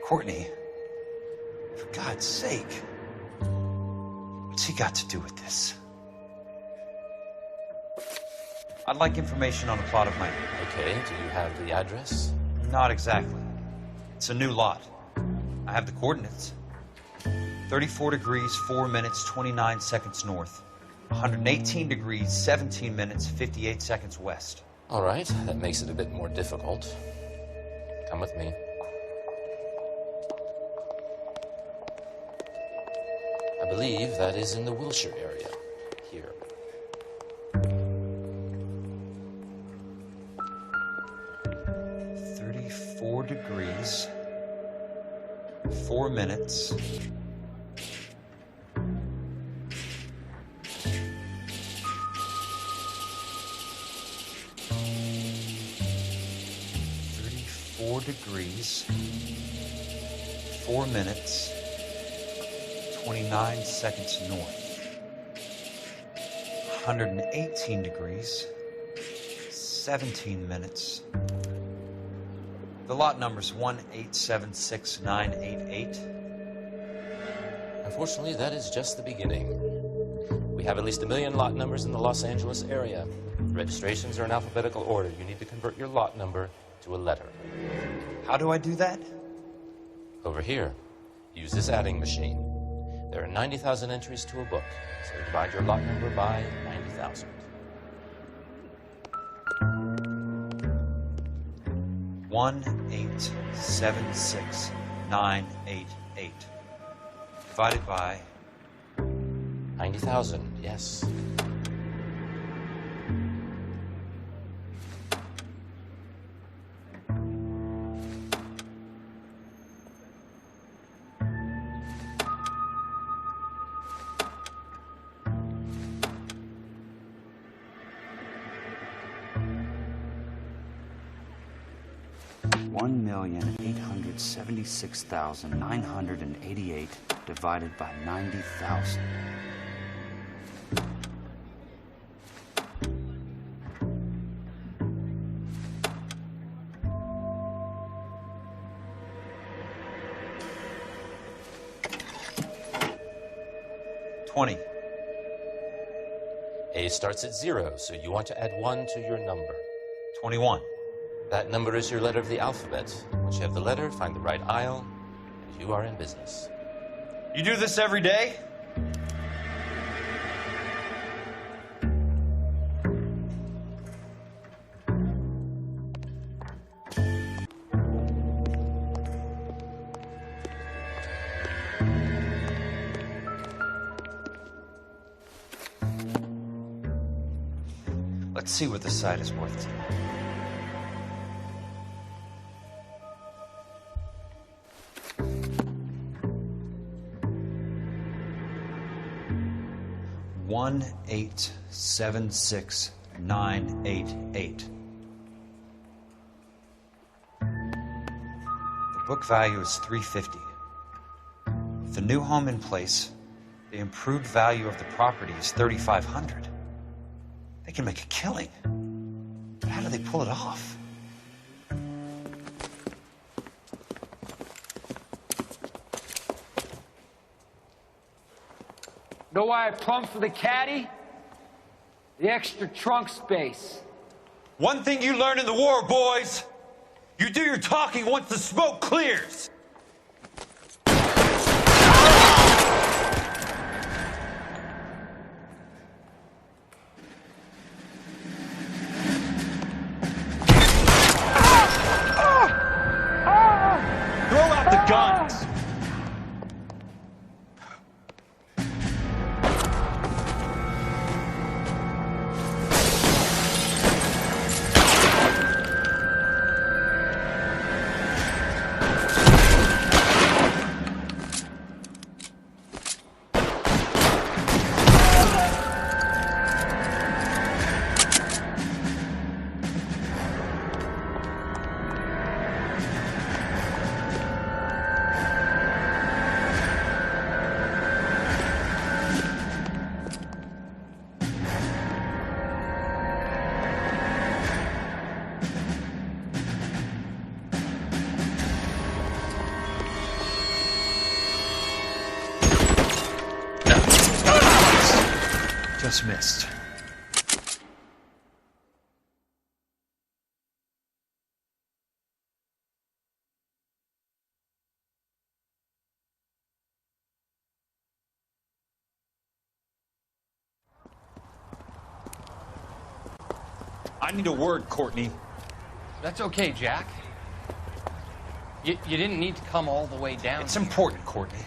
S2: Courtney, for God's sake, what's he got to do with this? I'd like information on a plot of land.
S12: Okay, do you have the address?
S2: Not exactly. It's a new lot. I have the coordinates. 34 degrees, 4 minutes, 29 seconds north. 118 degrees, 17 minutes, 58 seconds west.
S12: All right, that makes it a bit more difficult. Come with me. I believe that is in the Wilshire area, here.
S2: degrees, 4 minutes, 34 degrees, 4 minutes, 29 seconds north, 118 degrees, 17 minutes. The lot number's 1876988.
S12: Unfortunately, that is just the beginning. We have at least 1 million lot numbers in the Los Angeles area. Registrations are in alphabetical order. You need to convert your lot number to a letter.
S2: How do I do that?
S12: Over here. Use this adding machine. There are 90,000 entries to a book, so divide your lot number by 90,000.
S2: 1876988 divided by
S12: 90,000, yes.
S10: $1,876,988 divided by 90,000.
S2: $20.
S12: A starts at 0, so you want to add 1 to your number.
S2: 21.
S12: That number is your letter of the alphabet. Once you have the letter, find the right aisle, and you are in business.
S2: You do this every day? Let's see what this site is worth to you. $1,876,988. The book value is $350. With the new home in place, the improved value of the property is $3,500. They can make a killing. But how do they pull it off?
S20: Know why I plumbed for the caddy? The extra trunk space.
S2: One thing you learn in the war, boys. You do your talking once the smoke clears. Throw out the guns. Just missed. I need a word, Courtney.
S5: That's okay, Jack. You didn't need to come all the way down.
S2: It's important, Courtney.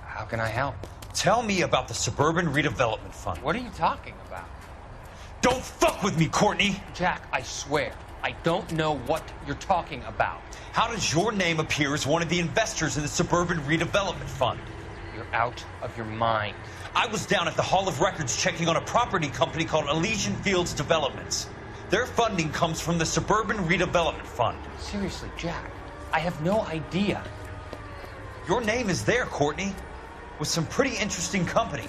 S5: How can I help?
S2: Tell me about the Suburban Redevelopment Fund.
S5: What are you talking about?
S2: Don't fuck with me, Courtney!
S5: Jack, I swear. I don't know what you're talking about.
S2: How does your name appear as one of the investors in the Suburban Redevelopment Fund?
S5: You're out of your mind.
S2: I was down at the Hall of Records checking on a property company called Elysian Fields Developments. Their funding comes from the Suburban Redevelopment Fund.
S5: Seriously, Jack, I have no idea.
S2: Your name is there, Courtney, with some pretty interesting company.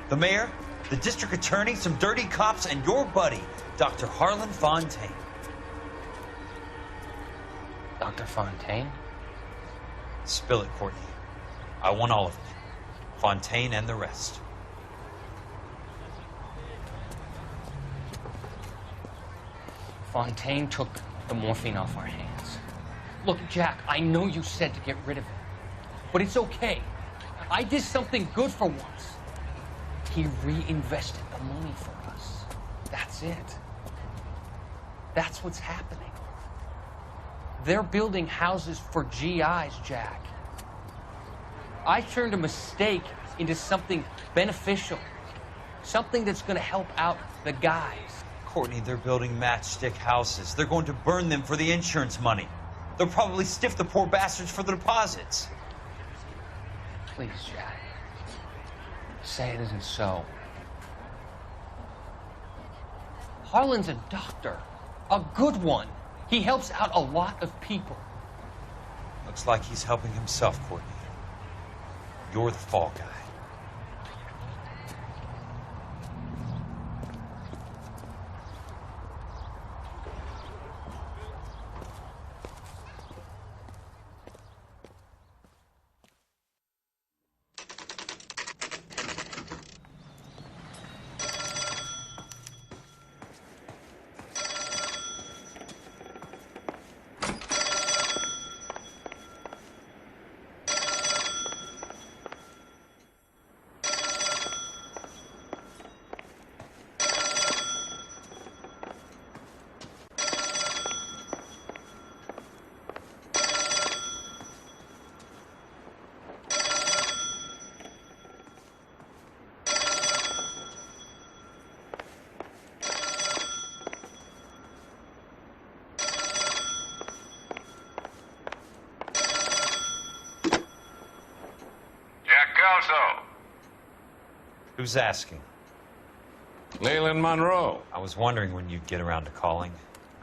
S2: The mayor, the district attorney, some dirty cops, and your buddy, Dr. Harlan Fontaine.
S5: Dr. Fontaine?
S2: Spill it, Courtney. I want all of it. Fontaine and the rest.
S5: Fontaine took the morphine off our hands. Look, Jack, I know you said to get rid of it, but it's okay. I did something good for once. He reinvested the money for us. That's it. That's what's happening. They're building houses for GIs, Jack. I turned a mistake into something beneficial, something that's going to help out the guys.
S2: Courtney, they're building matchstick houses. They're going to burn them for the insurance money. They'll probably stiff the poor bastards for the deposits.
S5: Please, Jack. Say it isn't so. Harlan's a doctor. A good one. He helps out a lot of people.
S2: Looks like he's helping himself, Courtney. You're the fall guy. Who's asking?
S14: Leland Monroe.
S2: I was wondering when you'd get around to calling.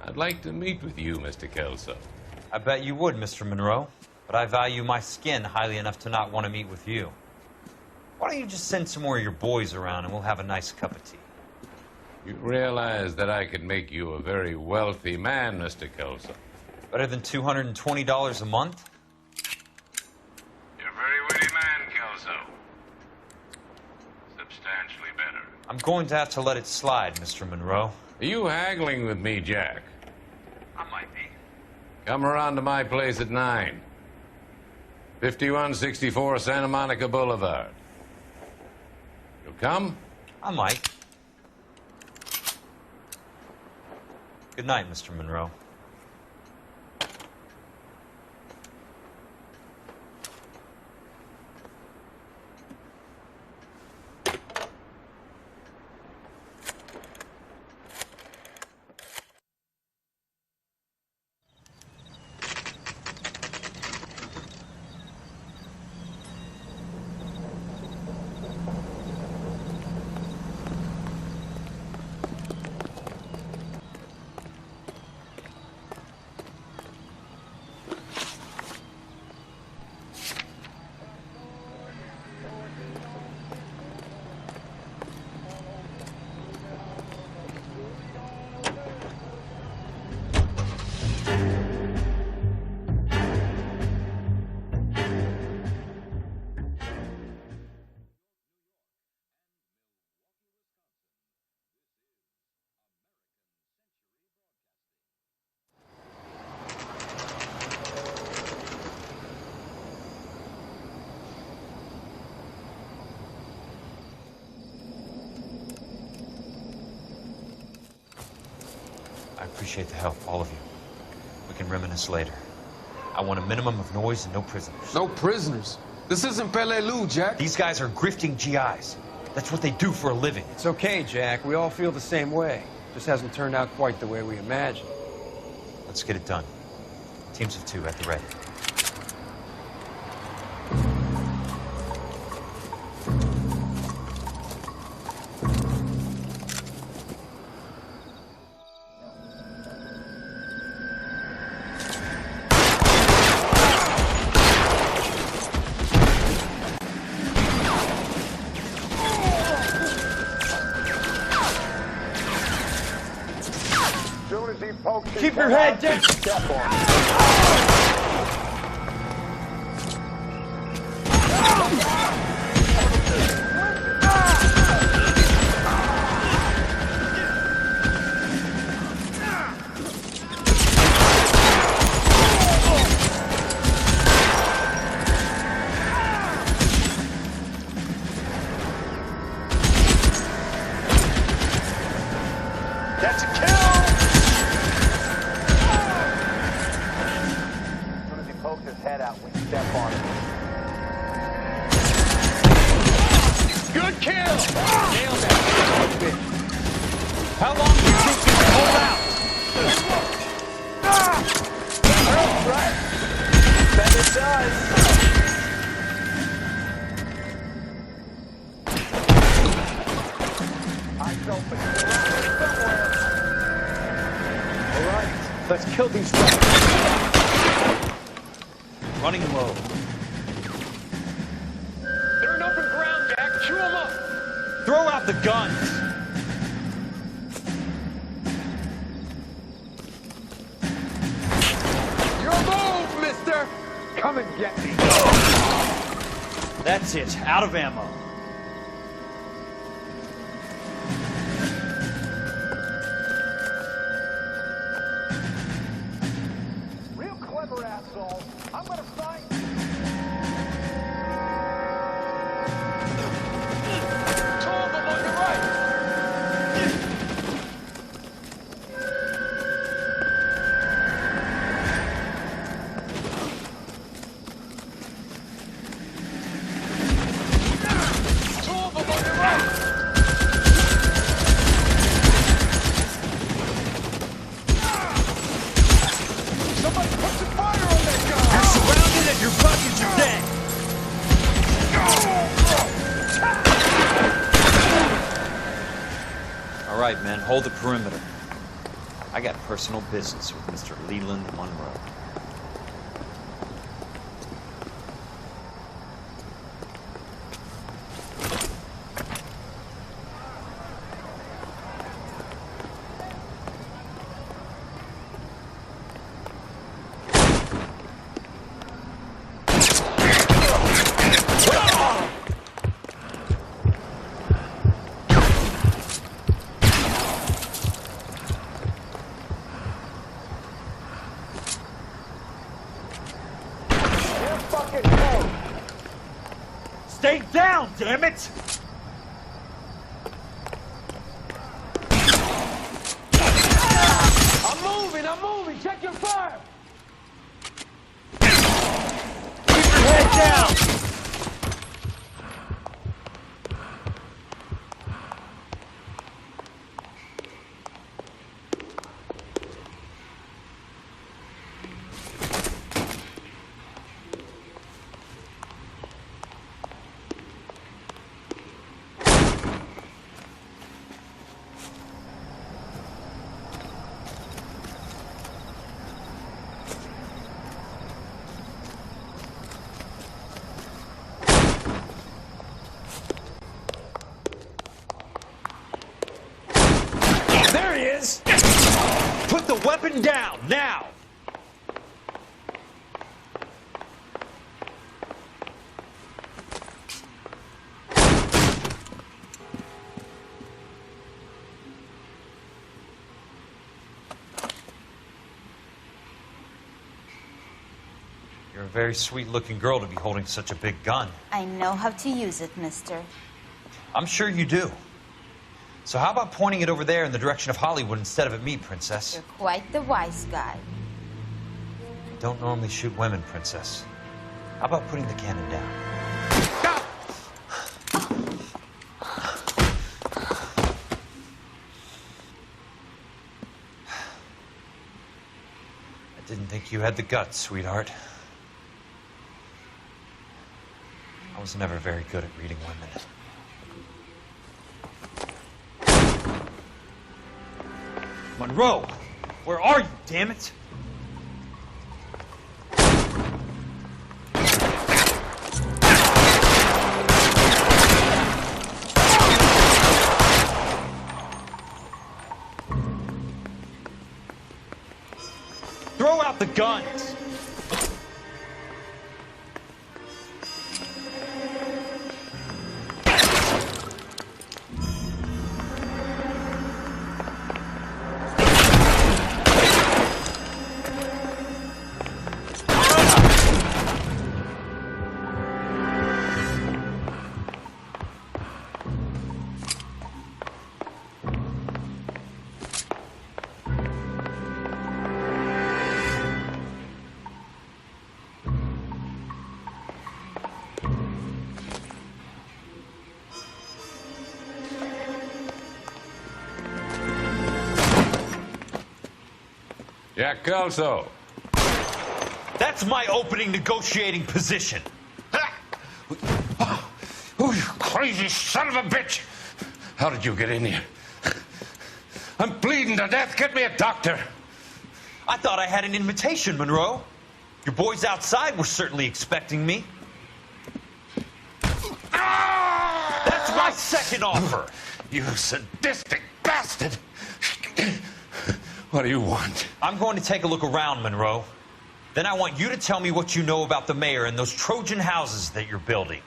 S14: I'd like to meet with you, Mr. Kelso.
S2: I bet you would, Mr. Monroe. But I value my skin highly enough to not want to meet with you. Why don't you just send some more of your boys around and we'll have a nice cup of tea?
S14: You realize that I could make you a very wealthy man, Mr. Kelso.
S2: Better than $220 a month?
S14: You're a very witty man, Kelso. Substantially better.
S2: I'm going to have to let it slide, Mr. Monroe.
S14: Are you haggling with me, Jack?
S2: I might be.
S14: Come around to my place at 9. 5164 Santa Monica Boulevard. You'll come?
S2: I might. Good night, Mr. Monroe. I appreciate the help, all of you. We can reminisce later. I want a minimum of noise and no prisoners.
S23: No prisoners? This isn't Peleliu, Jack.
S2: These guys are grifting GIs. That's what they do for a living.
S23: It's okay, Jack. We all feel the same way. Just hasn't turned out quite the way we imagined.
S2: Let's get it done. Teams of 2 at the ready.
S19: Keep your head down. Step on.
S14: That's a kill!
S19: As soon as he pokes his head out, we step on him.
S14: Good kill!
S19: Nailed that.
S14: How long do you think you can hold out?
S19: Hurts, right? Bet it does. Eyes open. All right, let's kill these guys.
S2: Running low.
S14: They're in open ground, Jack. Chew them up.
S2: Throw out the guns.
S14: Your move, mister.
S19: Come and get me.
S2: That's it. Out of ammo.
S19: Real clever asshole. I'm gonna fight.
S14: Two of them on your right. Two of them on your right. Somebody put some fire on that guy.
S2: You're surrounded and your buckets are dead. All right, men, hold the perimeter. I got personal business with Mr. Leland Monroe. Stay down, damn it!
S14: I'm moving. Check your fire.
S2: Keep your head down! There he is! Put the weapon down, now! You're a very sweet-looking girl to be holding such a big gun.
S13: I know how to use it, mister.
S2: I'm sure you do. So how about pointing it over there in the direction of Hollywood instead of at me, Princess?
S13: You're quite the wise guy.
S2: I don't normally shoot women, Princess. How about putting the cannon down? think you had the guts, sweetheart. I was never very good at reading women. Monroe! Where are you, damn it? Throw out the guns!
S14: Jack Kelso.
S2: That's my opening negotiating position.
S14: Oh, you crazy son of a bitch! How did you get in here? I'm bleeding to death. Get me a doctor.
S2: I thought I had an invitation, Monroe. Your boys outside were certainly expecting me. That's my second offer.
S14: You sadistic bastard. What do you want?
S2: I'm going to take a look around, Monroe. Then I want you to tell me what you know about the mayor and those Trojan houses that you're building.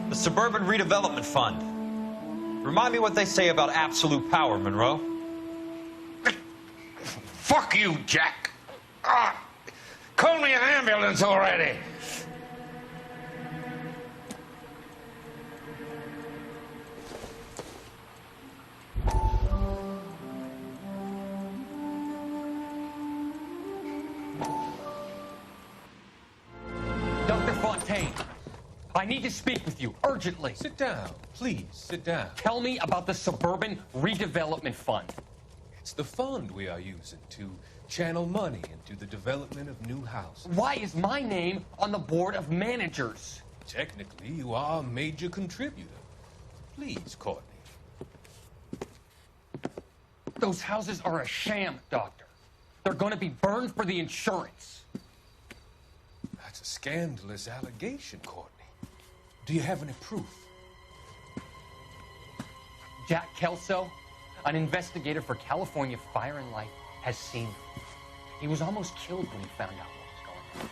S2: The Suburban Redevelopment Fund. Remind me what they say about absolute power, Monroe.
S14: Fuck you, Jack. Call me an ambulance already.
S5: Dr. Fontaine, I need to speak with you urgently.
S6: Sit down. Please, sit down.
S5: Tell me about the Suburban Redevelopment Fund.
S6: It's the fund we are using to channel money into the development of new houses.
S5: Why is my name on the board of managers?
S6: Technically, you are a major contributor. Please, Courtney.
S5: Those houses are a sham, Doctor. They're going to be burned for the insurance.
S6: That's a scandalous allegation, Courtney. Do you have any proof?
S5: Jack Kelso, an investigator for California Fire and Life, has seen them. He was almost killed when he found out what was going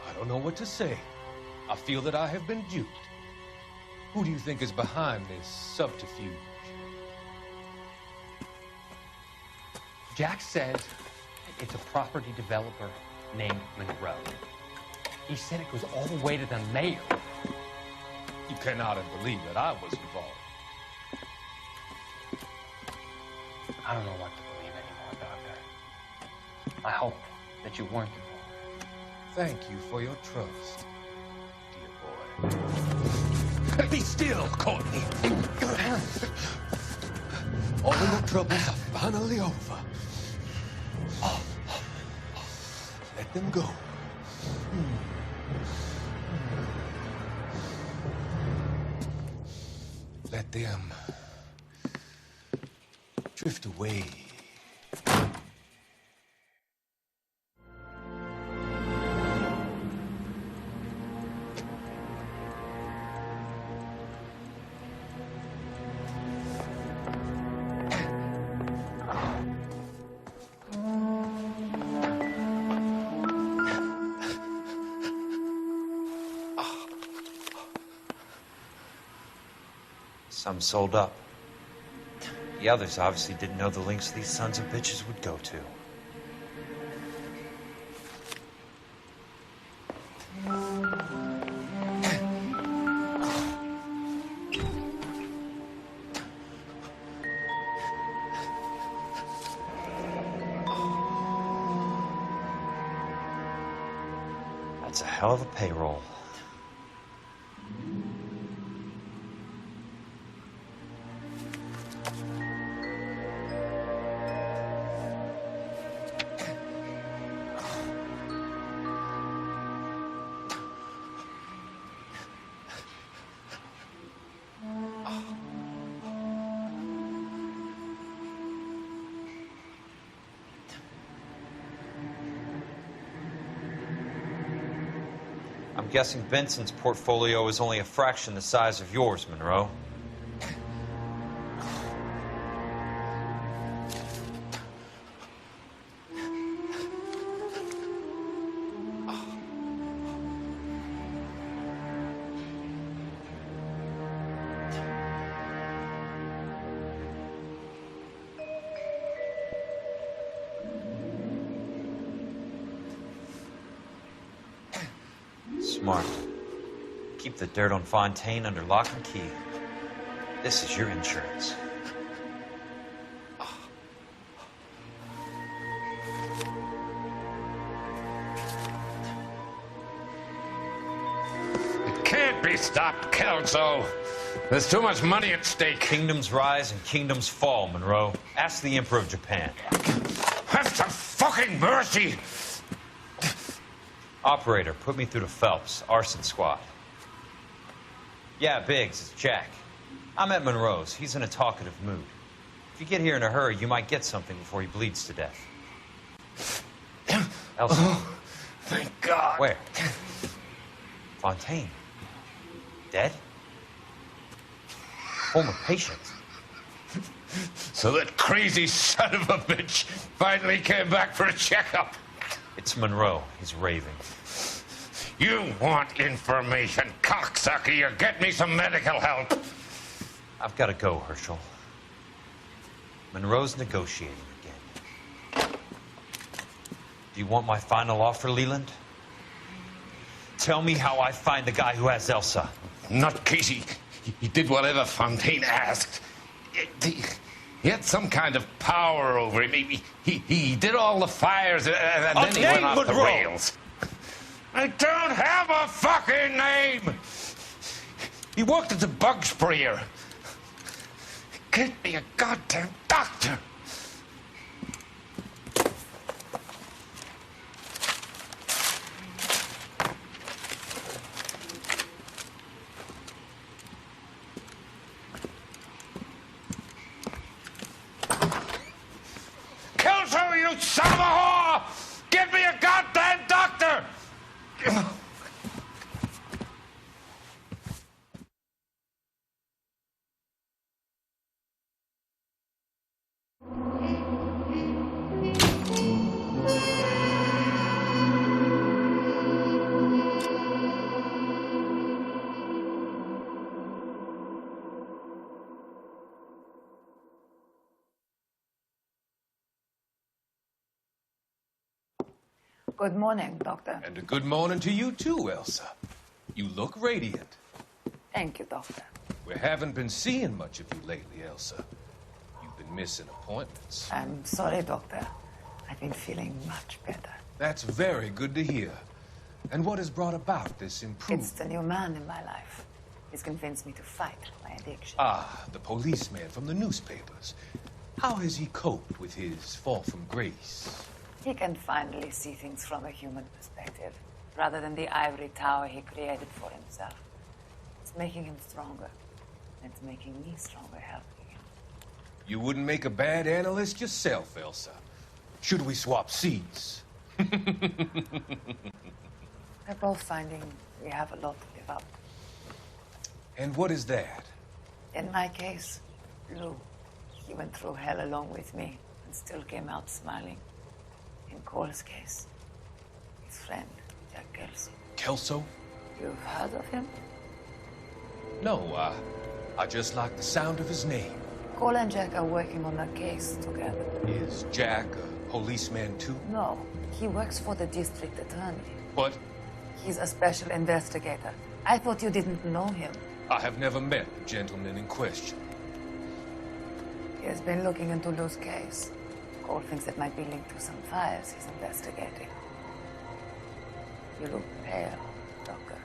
S5: on.
S6: I don't know what to say. I feel that I have been duped. Who do you think is behind this subterfuge?
S5: Jack says it's a property developer named Monroe. He said it goes all the way to the mayor.
S6: You cannot believe that I was involved.
S5: I don't know what to believe anymore, Doctor. I hope that you weren't involved.
S6: Thank you for your trust, dear boy. Be still, Courtney. All your troubles are finally over. Let them go. Let them drift away.
S2: Some sold up. The others obviously didn't know the lengths these sons of bitches would go to.
S17: That's a hell of a payroll. I'm guessing Benson's portfolio is only a fraction the size of yours, Monroe. Smart. Keep the dirt on Fontaine under lock and key. This is your insurance.
S14: It can't be stopped, Kelso. There's too much money at stake.
S17: Kingdoms rise and kingdoms fall, Monroe. Ask the Emperor of Japan.
S14: Have some fucking mercy!
S17: Operator, put me through to Phelps, arson squad. Yeah, Biggs, it's Jack. I'm at Monroe's. He's in a talkative mood. If you get here in a hurry, you might get something before he bleeds to death. Elsa.
S14: Oh, thank God.
S17: Where? Fontaine. Dead? Former patient.
S14: So that crazy son of a bitch finally came back for a checkup.
S17: It's Monroe. He's raving.
S14: You want information, cocksucker. You get me some medical help.
S17: I've got to go, Herschel. Monroe's negotiating again. Do you want my final offer, Leland? Tell me how I find the guy who has Elsa.
S14: Not Casey. He did whatever Fontaine asked. He had some kind of power over him. He did all the fires, and then he went off the rails. I don't have a fucking name! He worked as a bug sprayer. Get me a goddamn doctor! Kelso, you son of a whore! Get me a goddamn doctor!
S1: Good morning, Doctor.
S6: And a good morning to you too, Elsa. You look radiant.
S1: Thank you, Doctor.
S6: We haven't been seeing much of you lately, Elsa. You've been missing appointments.
S1: I'm sorry, Doctor. I've been feeling much better.
S6: That's very good to hear. And what has brought about this improvement?
S1: It's the new man in my life. He's convinced me to fight my addiction.
S6: Ah, the policeman from the newspapers. How has he coped with his fall from grace?
S1: He can finally see things from a human perspective, rather than the ivory tower he created for himself. It's making him stronger. It's making me stronger helping him.
S6: You wouldn't make a bad analyst yourself, Elsa. Should we swap seats?
S1: We're both finding we have a lot to give up.
S6: And what is that?
S1: In my case, Lou. He went through hell along with me and still came out smiling. In Cole's case, his friend, Jack Kelso.
S6: Kelso?
S1: You've heard of him?
S6: No, I just like the sound of his name.
S1: Cole and Jack are working on a case together.
S6: Is Jack a policeman too?
S1: No, he works for the district attorney.
S6: What?
S1: He's a special investigator. I thought you didn't know him.
S6: I have never met the gentleman in question.
S1: He has been looking into Lou's case. Cole thinks it might be linked to some fires he's investigating. You look pale, Doctor.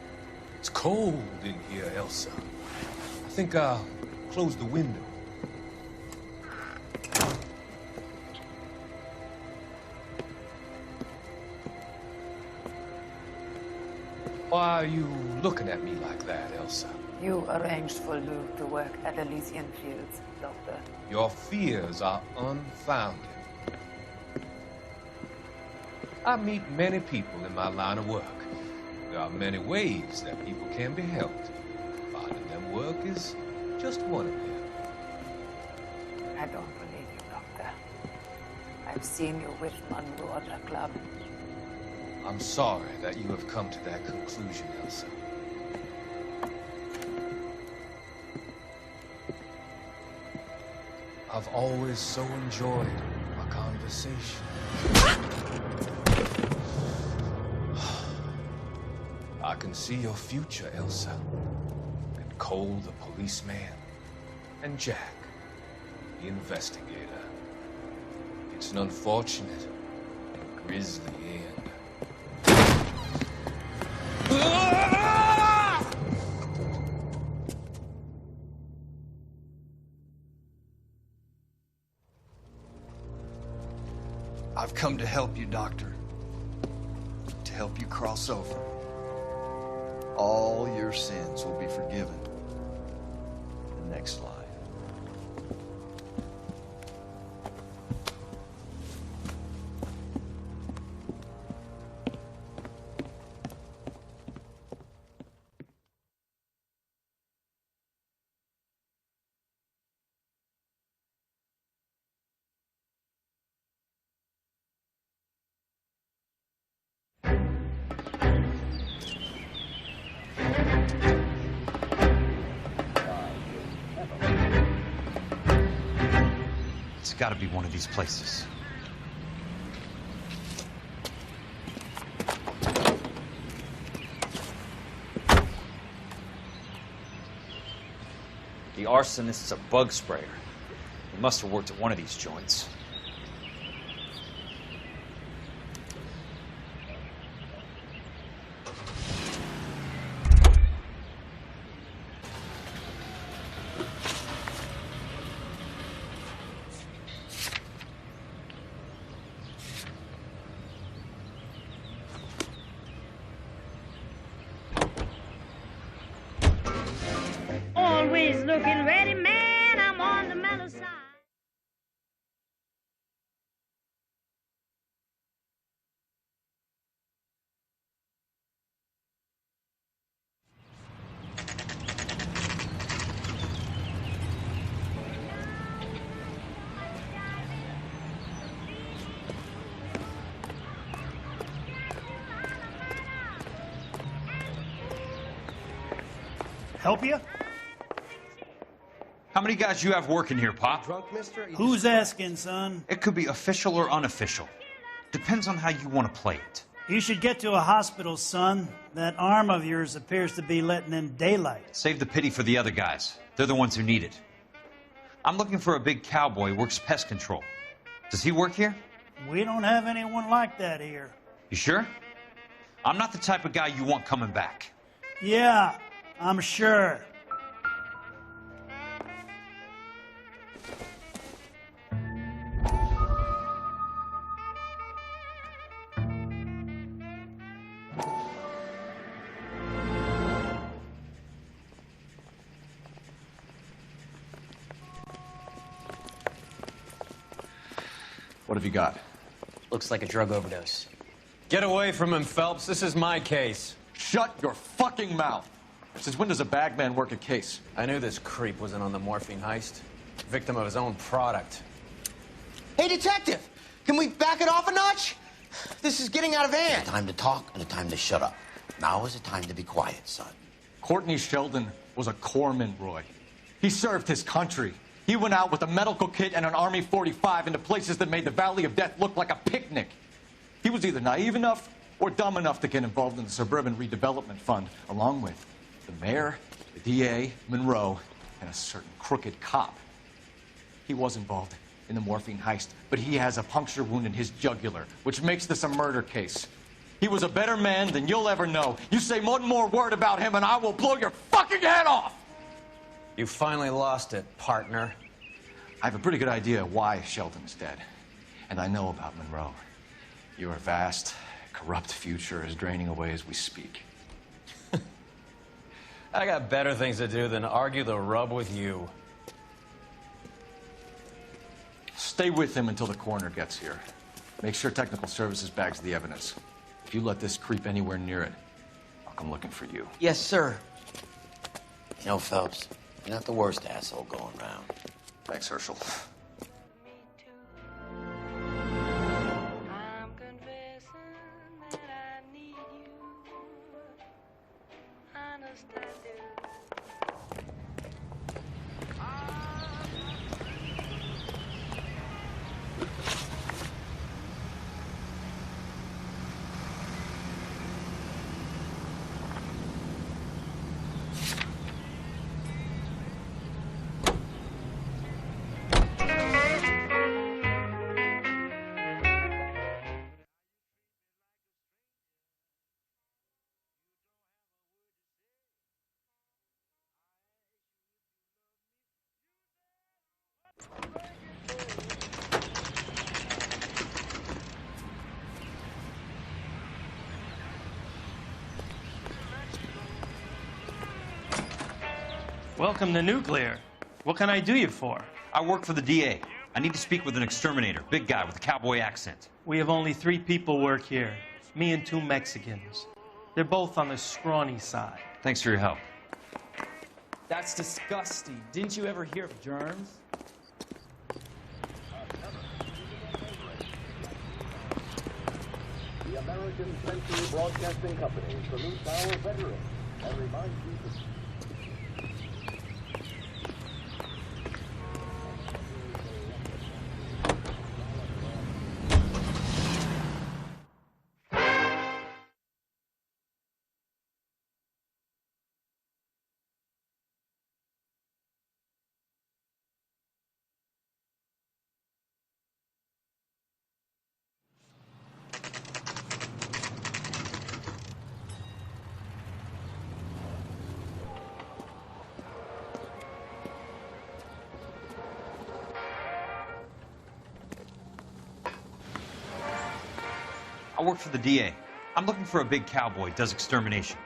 S6: It's cold in here, Elsa. I think I'll close the window. Why are you looking at me like that, Elsa?
S1: You arranged for Luke to work at Elysian Fields, Doctor.
S6: Your fears are unfounded. I meet many people in my line of work. There are many ways that people can be helped. Finding them work is just one of them.
S1: I don't believe you, Doctor. I've seen you with Monroe at the club.
S6: I'm sorry that you have come to that conclusion, Elsa. I've always so enjoyed our conversation. I can see your future, Elsa. And Cole, the policeman, and Jack, the investigator. It's an unfortunate and grisly end.
S7: I've come to help you, Doctor. To help you cross over. All your sins will be forgiven in the next life.
S2: It's got to be one of these places. The arsonist's a bug sprayer. He must have worked at one of these joints.
S3: Always looking ready, man. I'm on the mellow side.
S11: Help you?
S2: How many guys you have working here, Pop?
S11: Drunk, mister? Who's asking, son?
S2: It could be official or unofficial. Depends on how you want to play it.
S11: You should get to a hospital, son. That arm of yours appears to be letting in daylight.
S2: Save the pity for the other guys. They're the ones who need it. I'm looking for a big cowboy who works pest control. Does he work here?
S11: We don't have anyone like that here.
S2: You sure? I'm not the type of guy you want coming back.
S11: Yeah, I'm sure.
S22: What have you got?
S5: Looks like a drug overdose.
S22: Get away from him, Phelps. This is my case. Shut your fucking mouth. Since when does a bagman work a case? I knew this creep wasn't on the morphine heist. Victim of his own product.
S15: Hey, detective! Can we back it off a notch? This is getting out of hand.
S16: A time to talk and a time to shut up. Now is the time to be quiet, son.
S22: Courtney Sheldon was a corpsman, Roy. He served his country. He went out with a medical kit and an Army 45 into places that made the Valley of Death look like a picnic. He was either naive enough or dumb enough to get involved in the Suburban Redevelopment Fund, along with the mayor, the DA, Monroe, and a certain crooked cop. He was involved in the morphine heist, but he has a puncture wound in his jugular, which makes this a murder case. He was a better man than you'll ever know. You say one more word about him and I will blow your fucking head off!
S4: You finally lost it, partner.
S22: I have a pretty good idea why Sheldon's dead. And I know about Monroe. Your vast, corrupt future is draining away as we speak.
S4: I got better things to do than argue the rub with you.
S22: Stay with him until the coroner gets here. Make sure technical services bags the evidence. If you let this creep anywhere near it, I'll come looking for you.
S16: Yes, sir. You know, Phelps, you're not the worst asshole going around.
S22: Thanks, Herschel.
S18: Welcome to Nuclear. What can I do you for?
S2: I work for the DA. I need to speak with an exterminator, big guy with a cowboy accent.
S18: We have only 3 people work here. Me and 2 Mexicans. They're both on the scrawny side.
S2: Thanks for your help.
S21: That's disgusting. Didn't you ever hear of germs?
S19: The American Century Broadcasting Company salutes our veterans and reminds you to...
S2: I work for the DA. I'm looking for a big cowboy, does extermination.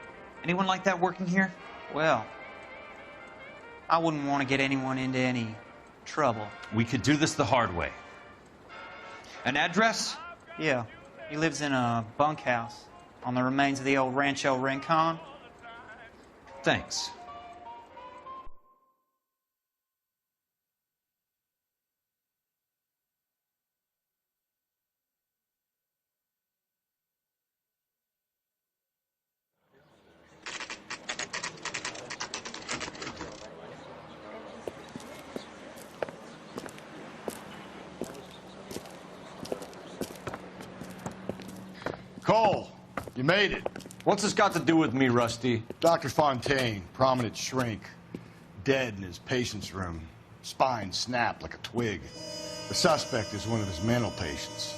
S2: Anyone like that working here?
S24: Well, I wouldn't want to get anyone into any trouble.
S2: We could do this the hard way. An address?
S24: Yeah. He lives in a bunkhouse on the remains of the old Rancho Rincon.
S2: Thanks.
S7: Cole, you made it.
S22: What's this got to do with me, Rusty?
S7: Dr. Fontaine, prominent shrink, dead in his patient's room. Spine snapped like a twig. The suspect is one of his mental patients.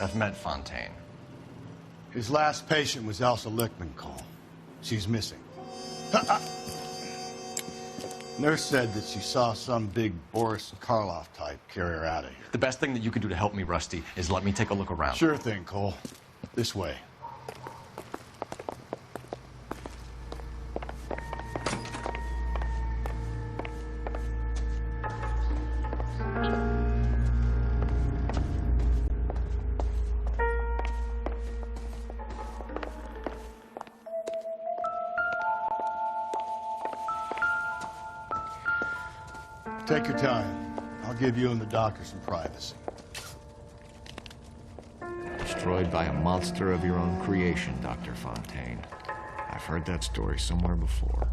S22: I've met Fontaine.
S7: His last patient was Elsa Lichtman, Cole. She's missing. Nurse said that she saw some big Boris Karloff type carry her out of here.
S22: The best thing that you can do to help me, Rusty, is let me take a look around.
S7: Sure thing, Cole. This way. Take your time. I'll give you and the doctor some privacy.
S25: Destroyed by a monster of your own creation, Dr. Fontaine. I've heard that story somewhere before.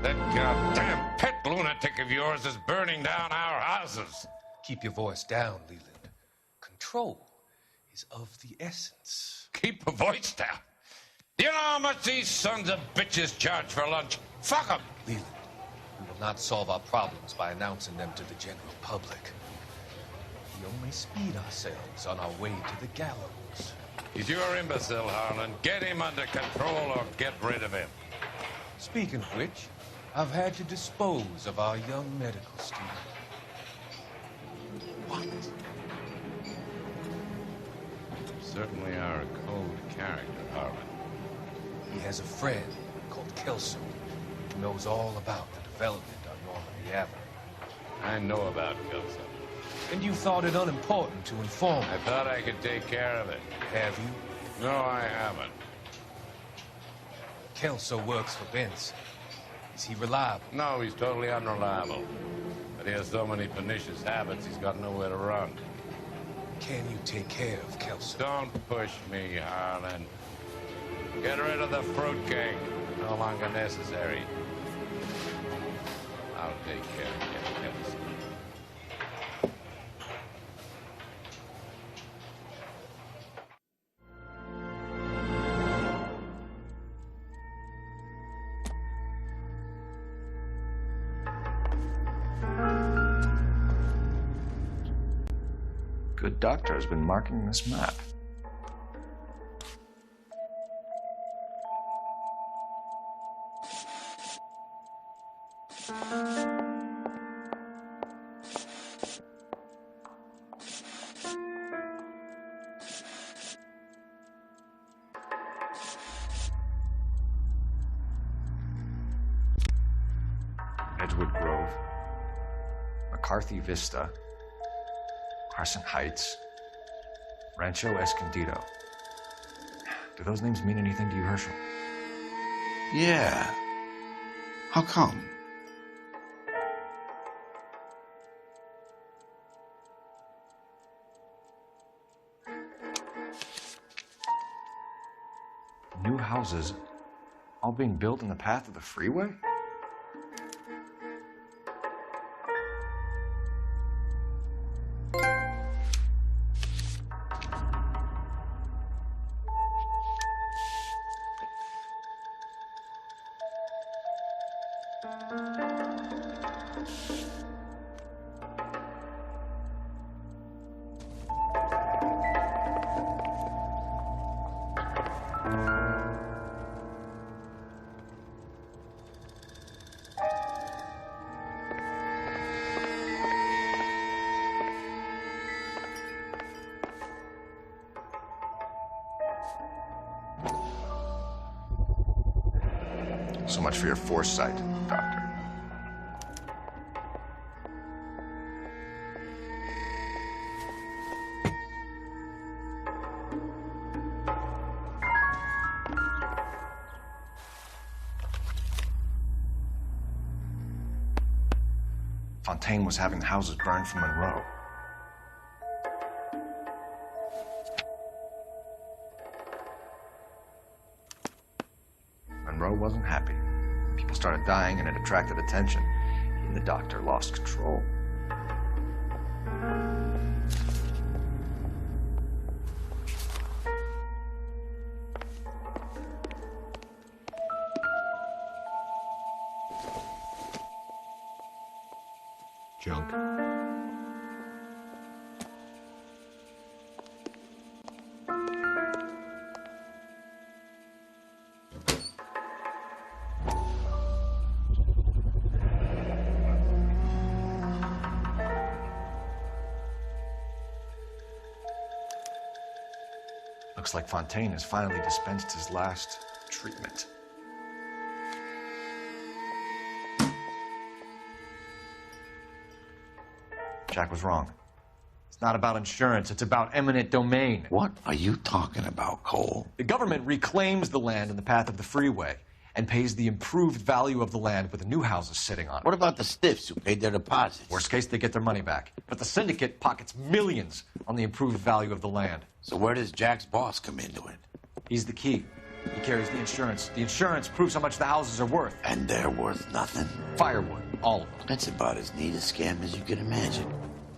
S14: That goddamn pet lunatic of yours is burning down our houses.
S6: Keep your voice down, Leland. Control is of the essence.
S14: Keep your voice down? Do you know how much these sons of bitches charge for lunch? Fuck them!
S6: Leland, we will not solve our problems by announcing them to the general public. We only speed ourselves on our way to the gallows.
S14: He's your imbecile, Harlan. Get him under control or get rid of him.
S6: Speaking of which, I've had to dispose of our young medical student.
S14: What? Certainly are a cold character, Harlan.
S6: He has a friend called Kelso who knows all about the development on Normandy Avenue.
S14: I know about Kelso.
S6: And you thought it unimportant to inform me.
S14: I thought I could take care of it.
S6: Have you?
S14: No, I haven't.
S6: Kelso works for Benson. Is he reliable?
S14: No, he's totally unreliable. But he has so many pernicious habits, he's got nowhere to run.
S6: Can you take care of Kelso?
S14: Don't push me, Harlan. Get rid of the fruitcake. No longer necessary. I'll take care of Kelso.
S25: Good doctor has been marking this map. Edgewood Grove, McCarthy Vista, Crescent Heights, Rancho Escondido. Do those names mean anything to you, Herschel?
S7: Yeah. How come?
S25: New houses all being built in the path of the freeway? So much for your foresight, Doctor. Fontaine was having the houses burned from Monroe. Monroe wasn't happy. People started dying and it attracted attention. He and the doctor lost control.
S7: Junk.
S25: Looks like Fontaine has finally dispensed his last treatment. Jack was wrong. It's not about insurance, it's about eminent domain.
S16: What are you talking about, Cole?
S25: The government reclaims the land in the path of the freeway and pays the improved value of the land with the new houses sitting on it.
S16: What about the stiffs who paid their deposits?
S25: Worst case, they get their money back. But the syndicate pockets millions on the improved value of the land.
S16: So where does Jack's boss come into it?
S25: He's the key.
S22: He carries the insurance. The insurance proves how much the houses are worth.
S16: And they're worth nothing?
S22: Firewood, all of them.
S16: That's about as neat a scam as you can imagine.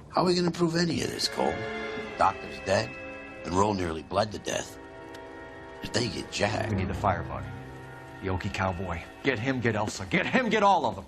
S16: How are we going to prove any of this, Cole? Doctor's dead. Monroe nearly bled to death. If they get Jack...
S22: We need the firebug. The Okie cowboy. Get him, get Elsa. Get him, get all of them.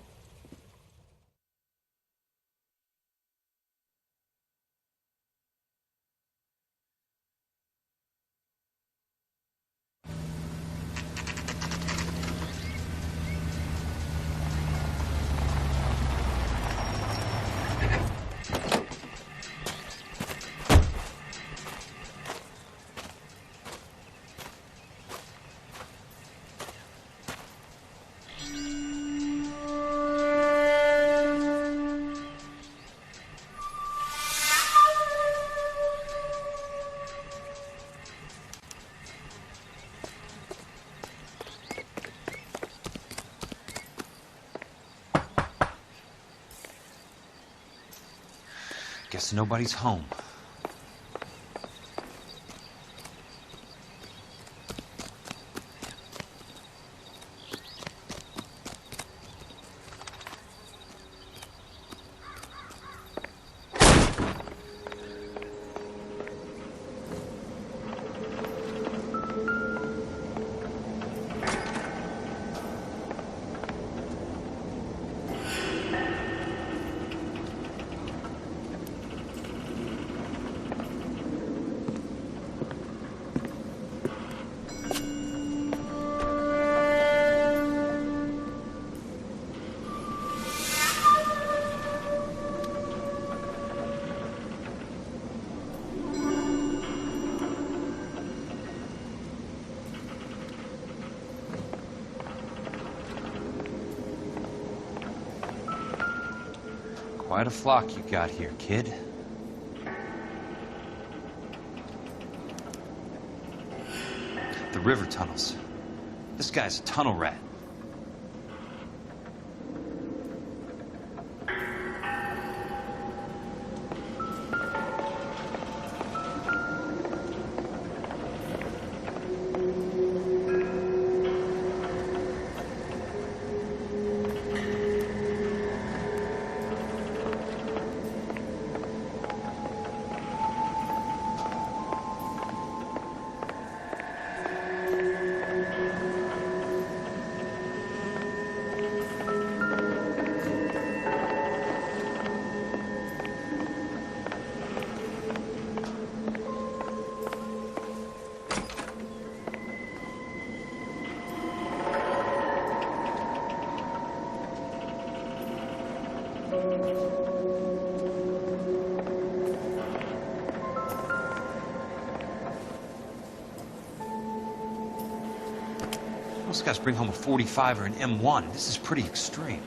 S2: Guess nobody's home. Quite a flock you got here, kid. The river tunnels. This guy's a tunnel rat. Most guys bring home a 45 or an M1. This is pretty extreme.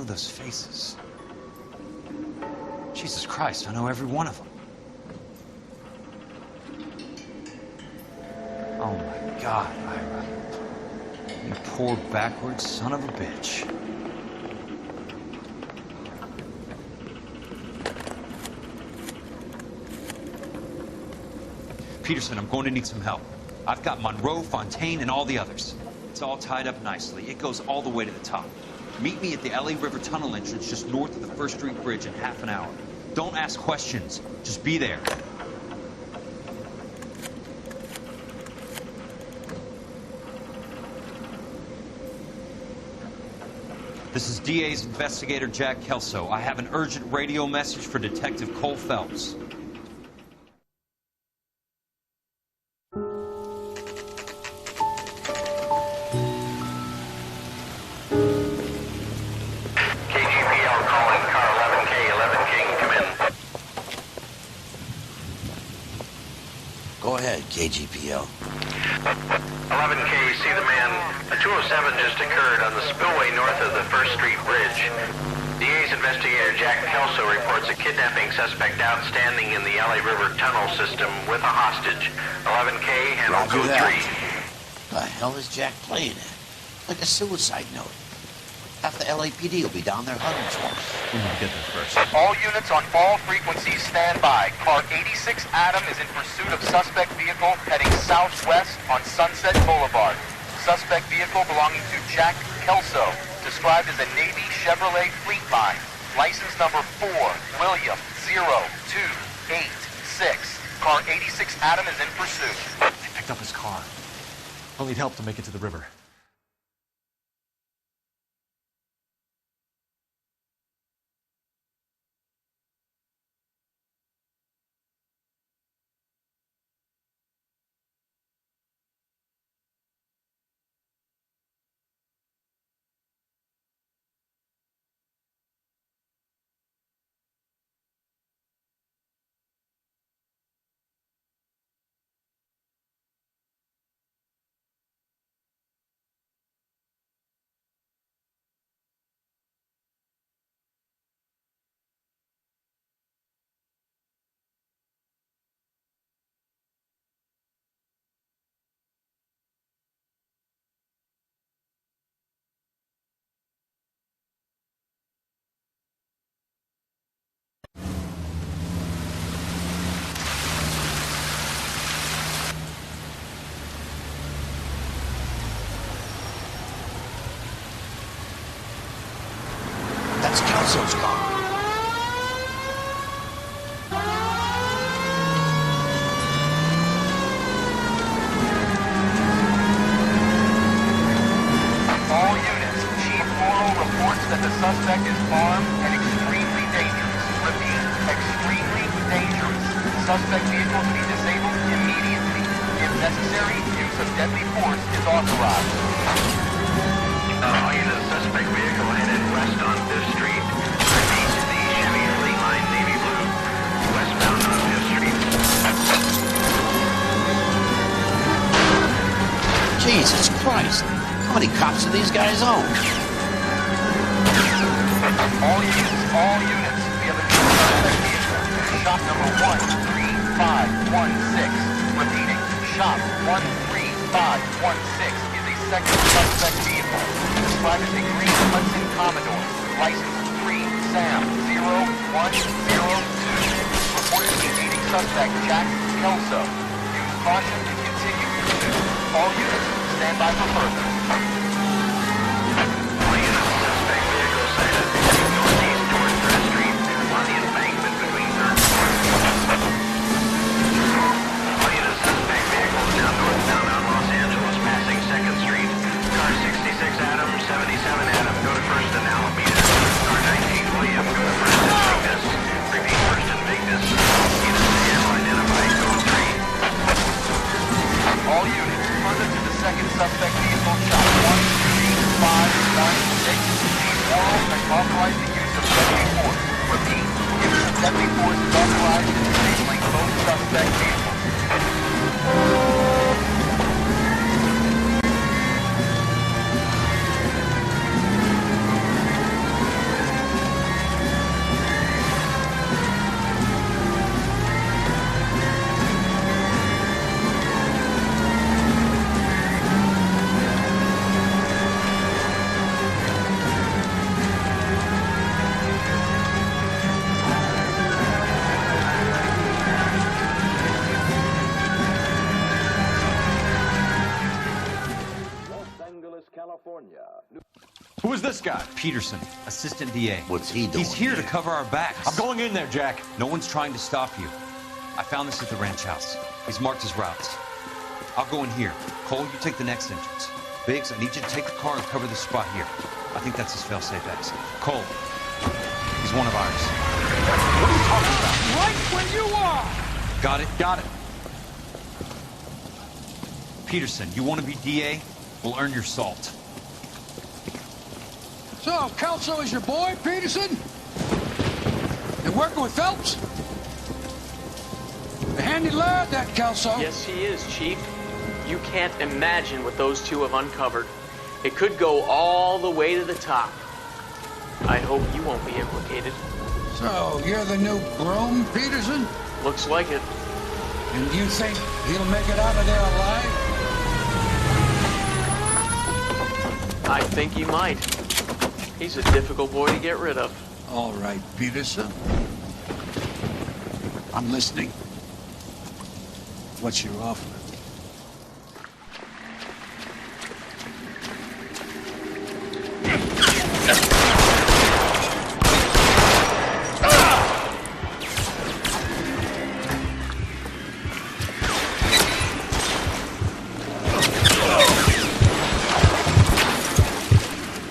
S2: know those faces. Jesus Christ, I know every one of them. Oh my God, Ira. You poor backwards son of a bitch. Peterson, I'm going to need some help. I've got Monroe, Fontaine, and all the others. It's all tied up nicely. It goes all the way to the top. Meet me at the LA River Tunnel entrance just north of the First Street Bridge in half an hour. Don't ask questions. Just be there. This is DA's investigator Jack Kelso. I have an urgent radio message for Detective Cole Phelps.
S16: KGPL.
S14: 11K, see the man. A 207 just occurred on the spillway north of the First Street Bridge. DA's investigator Jack Kelso reports a kidnapping suspect outstanding in the LA River tunnel system with a hostage. 11K, handle code 3.
S16: The hell is Jack playing at? Like a suicide note. Half the LAPD will be down there hunting for him.
S8: We need to get there first.
S9: All units on all frequencies stand by. Car 86 Adam is in pursuit of suspect vehicle heading southwest on Sunset Boulevard. Suspect vehicle belonging to Jack Kelso, described as a Navy Chevrolet Fleetline. License number 4, William 0286. Car 86 Adam is in pursuit.
S8: They picked up his car. He'll need help to make it to the river.
S16: That's Kelso's car.
S9: All units, Chief Morrow reports that the suspect is armed and extremely dangerous. Repeat, extremely dangerous. Suspect vehicle to be disabled immediately. If necessary, use of deadly force is authorized.
S14: All units, suspect vehicle headed west on 5th Street. Repeat, the Chevy Fleetline Navy Blue, westbound on 5th Street.
S16: Jesus Christ. How many cops do these guys own?
S9: All units, we have a new suspect vehicle. Shop number 13516. Repeating, shop 13516 is a second suspect vehicle. Described as a green Hudson Commodore. License 3 Sam 0102. Reportedly aiding suspect Jack Kelso. Use caution to continue pursuit. All units, stand by for further.
S14: All units, suspect vehicle sighted heading northeast toward 3rd Street on the embankment between 3rd and 4th. All units, suspect vehicle now northbound on Los Angeles, passing 2nd Street. Car 66 Adam, 77 Adam, go to 1st and Alameda. Car 19 William, go to 1st and Vignes. Repeat, 1st and Vignes. Units now identified, code 3.
S9: All units, further to the second suspect vehicle, shop 13516. Chief Morrow has authorized the use of deadly force. Repeat, use of deadly force is authorized in disabling both suspect vehicles.
S22: Who is this guy?
S2: Peterson, assistant DA.
S16: What's he doing?
S2: He's here to cover our backs.
S22: I'm going in there, Jack.
S2: No one's trying to stop you. I found this at the ranch house. He's marked his routes. I'll go in here. Cole, you take the next entrance. Biggs, I need you to take the car and cover this spot here. I think that's his fail-safe exit. Cole, he's one of ours.
S22: What are you talking about?
S10: Right where you are!
S2: Got it?
S22: Got it.
S2: Peterson, you want to be DA? We'll earn your salt.
S10: So, Kelso is your boy, Peterson? You working with Phelps? A handy lad, that Kelso.
S12: Yes, he is, Chief. You can't imagine what those two have uncovered. It could go all the way to the top. I hope you won't be implicated.
S10: So, you're the new groom, Peterson?
S12: Looks like it.
S10: And you think he'll make it out of there alive?
S12: I think he might. He's a difficult boy to get rid of.
S10: All right, Peterson. I'm listening. What's your offer?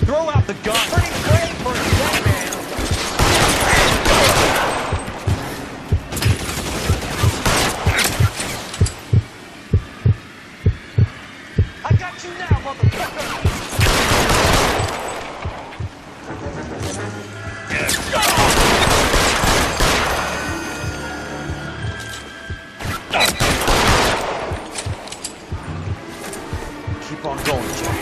S2: Throw out the gun.
S10: Pretty great for a dead man. I got you now, motherfucker.
S2: Keep on going, Jack.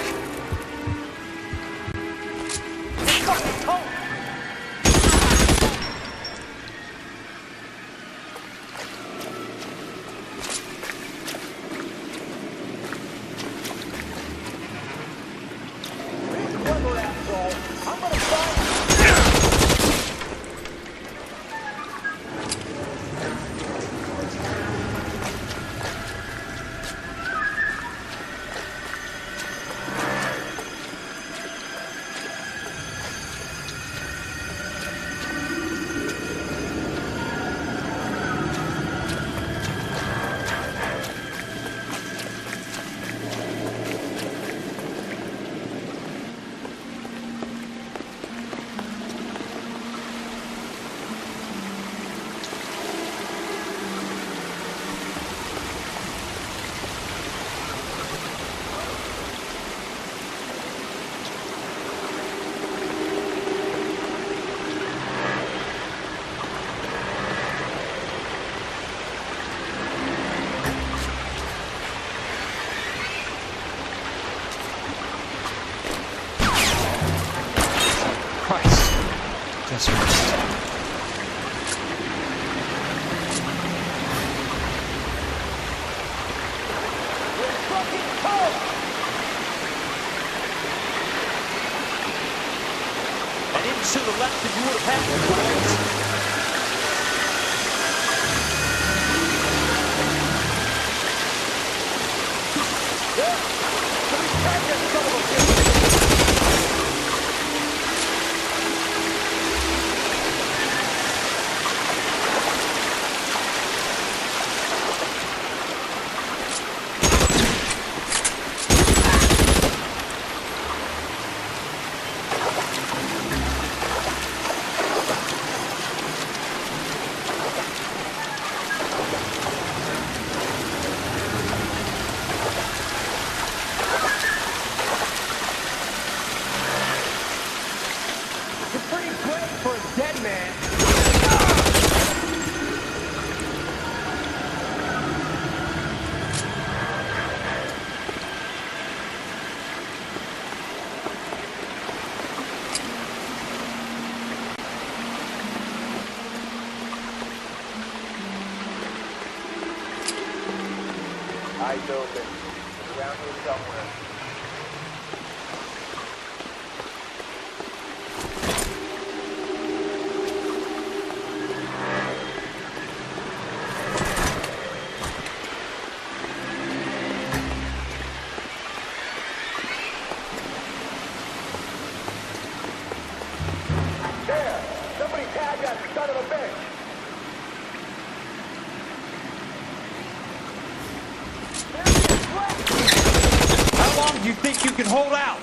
S2: Just rest.
S10: And even to the left, if you would have had
S9: Eyes open. Around here somewhere.
S1: How long do you think you can hold out?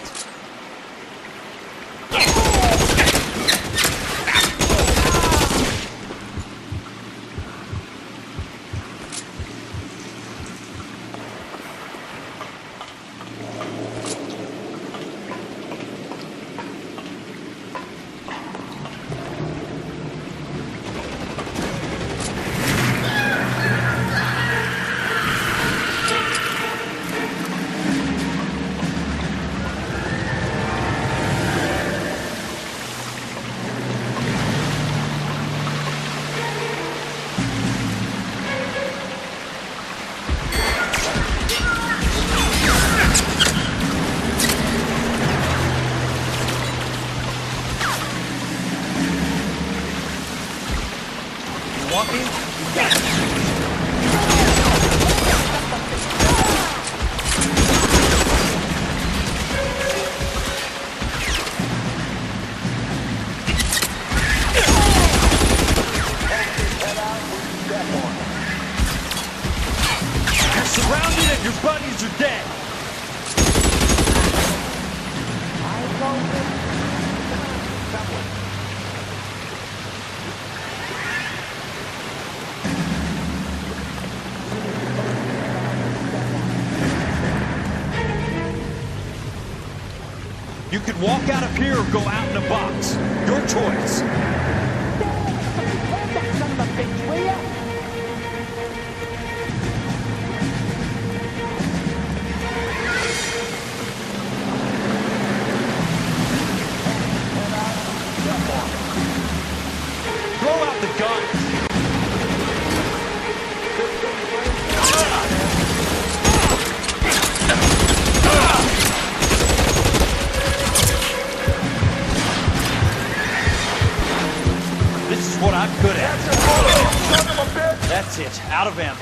S1: You could walk out of here or go out in a box. Your choice. Throw out the gun. This is what I'm good at. That's it. Out of ammo.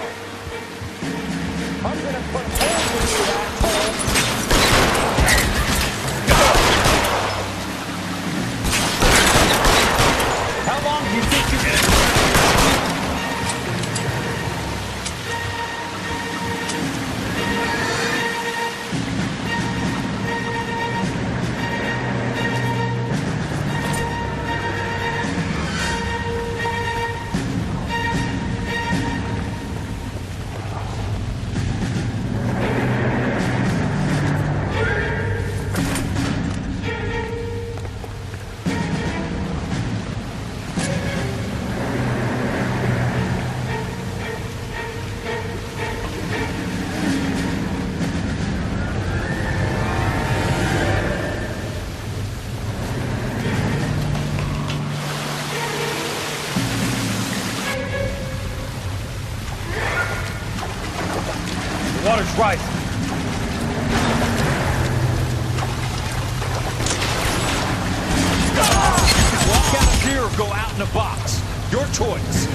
S1: I'm gonna put holes in you, asshole. How long do you think you can? Water's rising. Walk out of here or go out in a box. Your choice.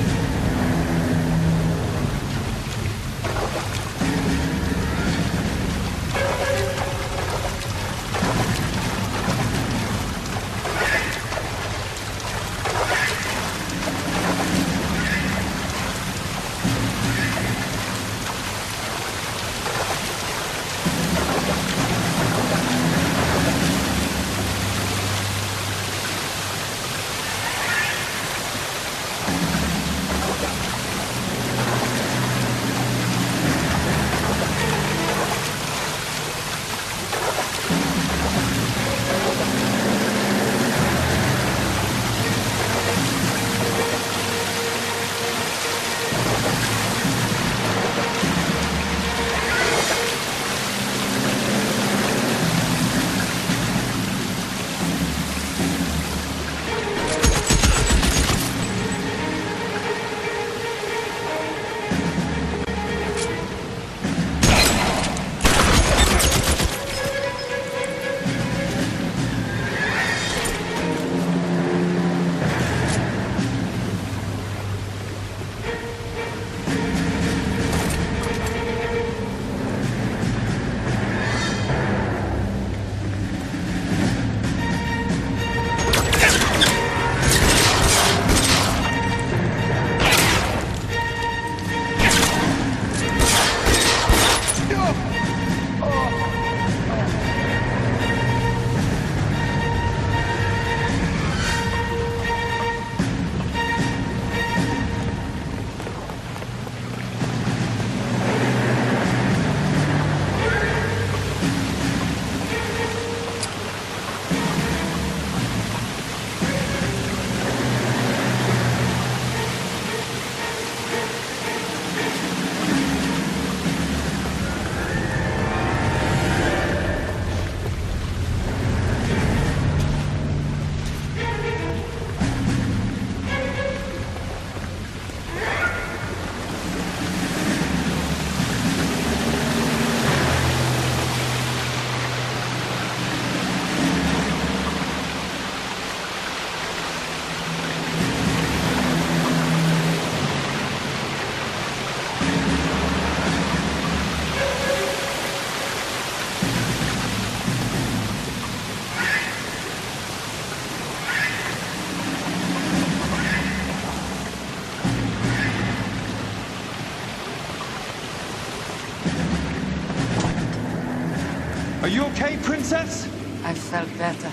S2: Are you okay, Princess?
S3: I felt better.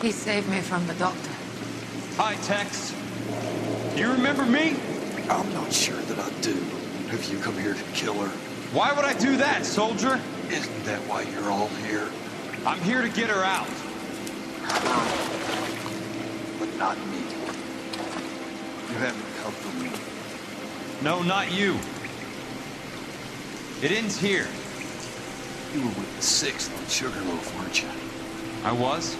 S3: He saved me from the doctor.
S2: Hi, Tex. You remember me?
S13: I'm not sure that I do. Have you come here to kill her?
S2: Why would I do that, soldier?
S13: Isn't that why you're all here?
S2: I'm here to get her out.
S13: But not me. You haven't come for me.
S2: No, not you. It ends here.
S13: You were with the 6th on Sugarloaf, weren't you?
S2: I was?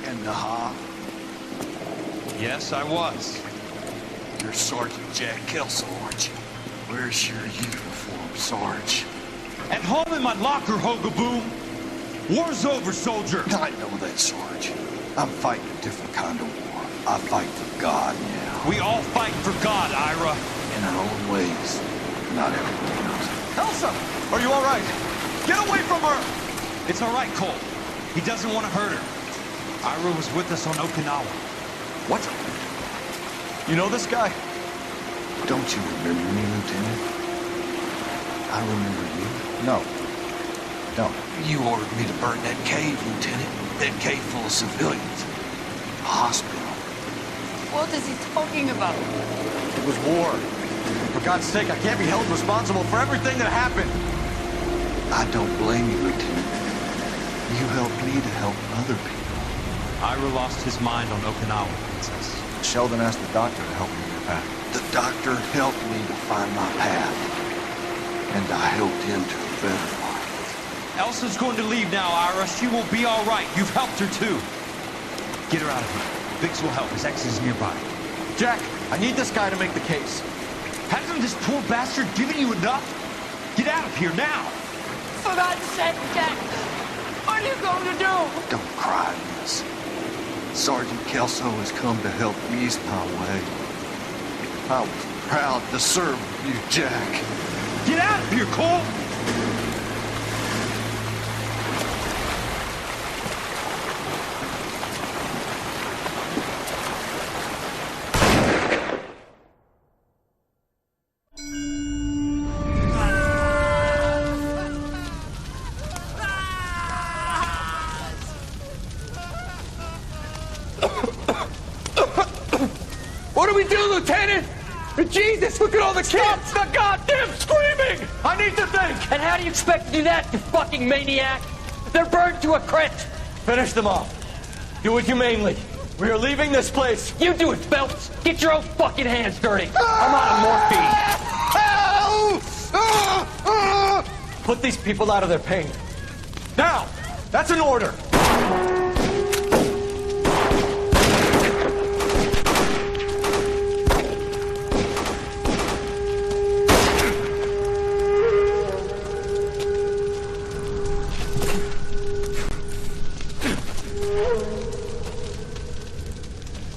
S13: And Naha?
S2: Yes, I was.
S13: You're Sergeant Jack Kelso, aren't you? Where's your uniform, Sarge?
S2: At home in my locker, Hogaboom. War's over, soldier.
S13: I know that, Sarge. I'm fighting a different kind of war. I fight for God now.
S2: We all fight for God, Ira.
S13: In our own ways. Not everyone knows it.
S22: Elsa! Are you all right? Get away from her!
S2: It's all right, Cole. He doesn't want to hurt her. Ira was with us on Okinawa.
S22: What? You know this guy?
S13: Don't you remember me, Lieutenant? I remember you.
S22: No. Don't.
S13: You ordered me to burn that cave, Lieutenant. That cave full of civilians. A hospital.
S3: What is he talking about?
S22: It was war. For God's sake, I can't be held responsible for everything that happened.
S13: I don't blame you, Lieutenant. You helped me to help other people.
S2: Ira lost his mind on Okinawa, Princess.
S22: Sheldon asked the doctor to help him with your path.
S13: The doctor helped me to find my path. And I helped him to a better life.
S2: Elsa's going to leave now, Ira. She will be all right. You've helped her, too. Get her out of here. Biggs will help. His ex is nearby.
S22: Jack, I need this guy to make the case.
S2: Hasn't this poor bastard given you enough? Get out of here now!
S3: For God's sake, Jack! What are you going to do?
S13: Don't cry, miss. Sergeant Kelso has come to help ease my way. I was proud to serve you, Jack.
S2: Get out of here, Cole!
S22: What do we do, Lieutenant? Jesus, look at all the kids! Stop the goddamn screaming! I need to think!
S5: And how do you expect to do that, you fucking maniac? They're burned to a crisp!
S22: Finish them off. Do it humanely. We are leaving this place.
S5: You do it, Phelps! Get your own fucking hands dirty! I'm out of morphine!
S22: Put these people out of their pain. Now! That's an order!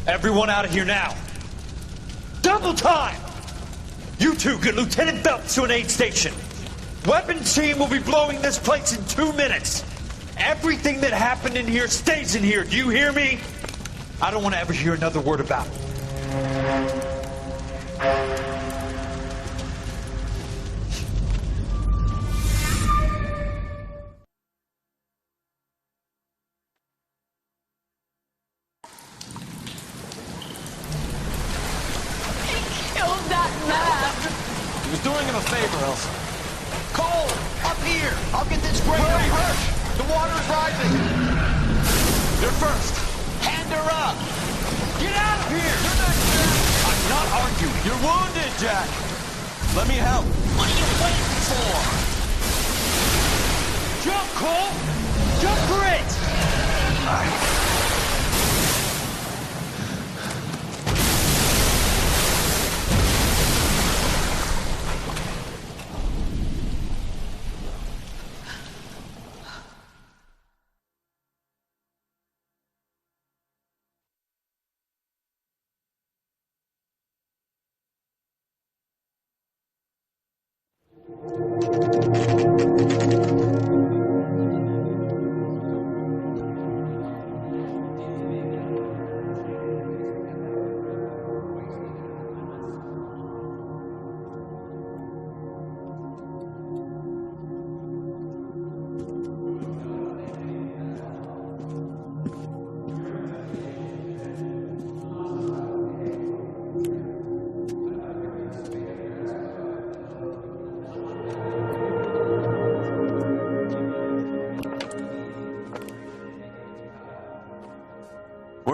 S2: Everyone out of here now. Double time! You two get Lieutenant Phelps to an aid station. Weapons team will be blowing this place in 2 minutes. Everything that happened in here stays in here. Do you hear me? I don't want to ever hear another word about it.
S22: He was doing him a favor, Elsa.
S15: Cole, up here. I'll get this grader hurt. The water's rising.
S22: You're first.
S15: Hand her up.
S22: Get out of here! You're not Jack. I'm not arguing. You're wounded, Jack. Let me help.
S15: What are you waiting for?
S2: Jump, Cole! Jump for it!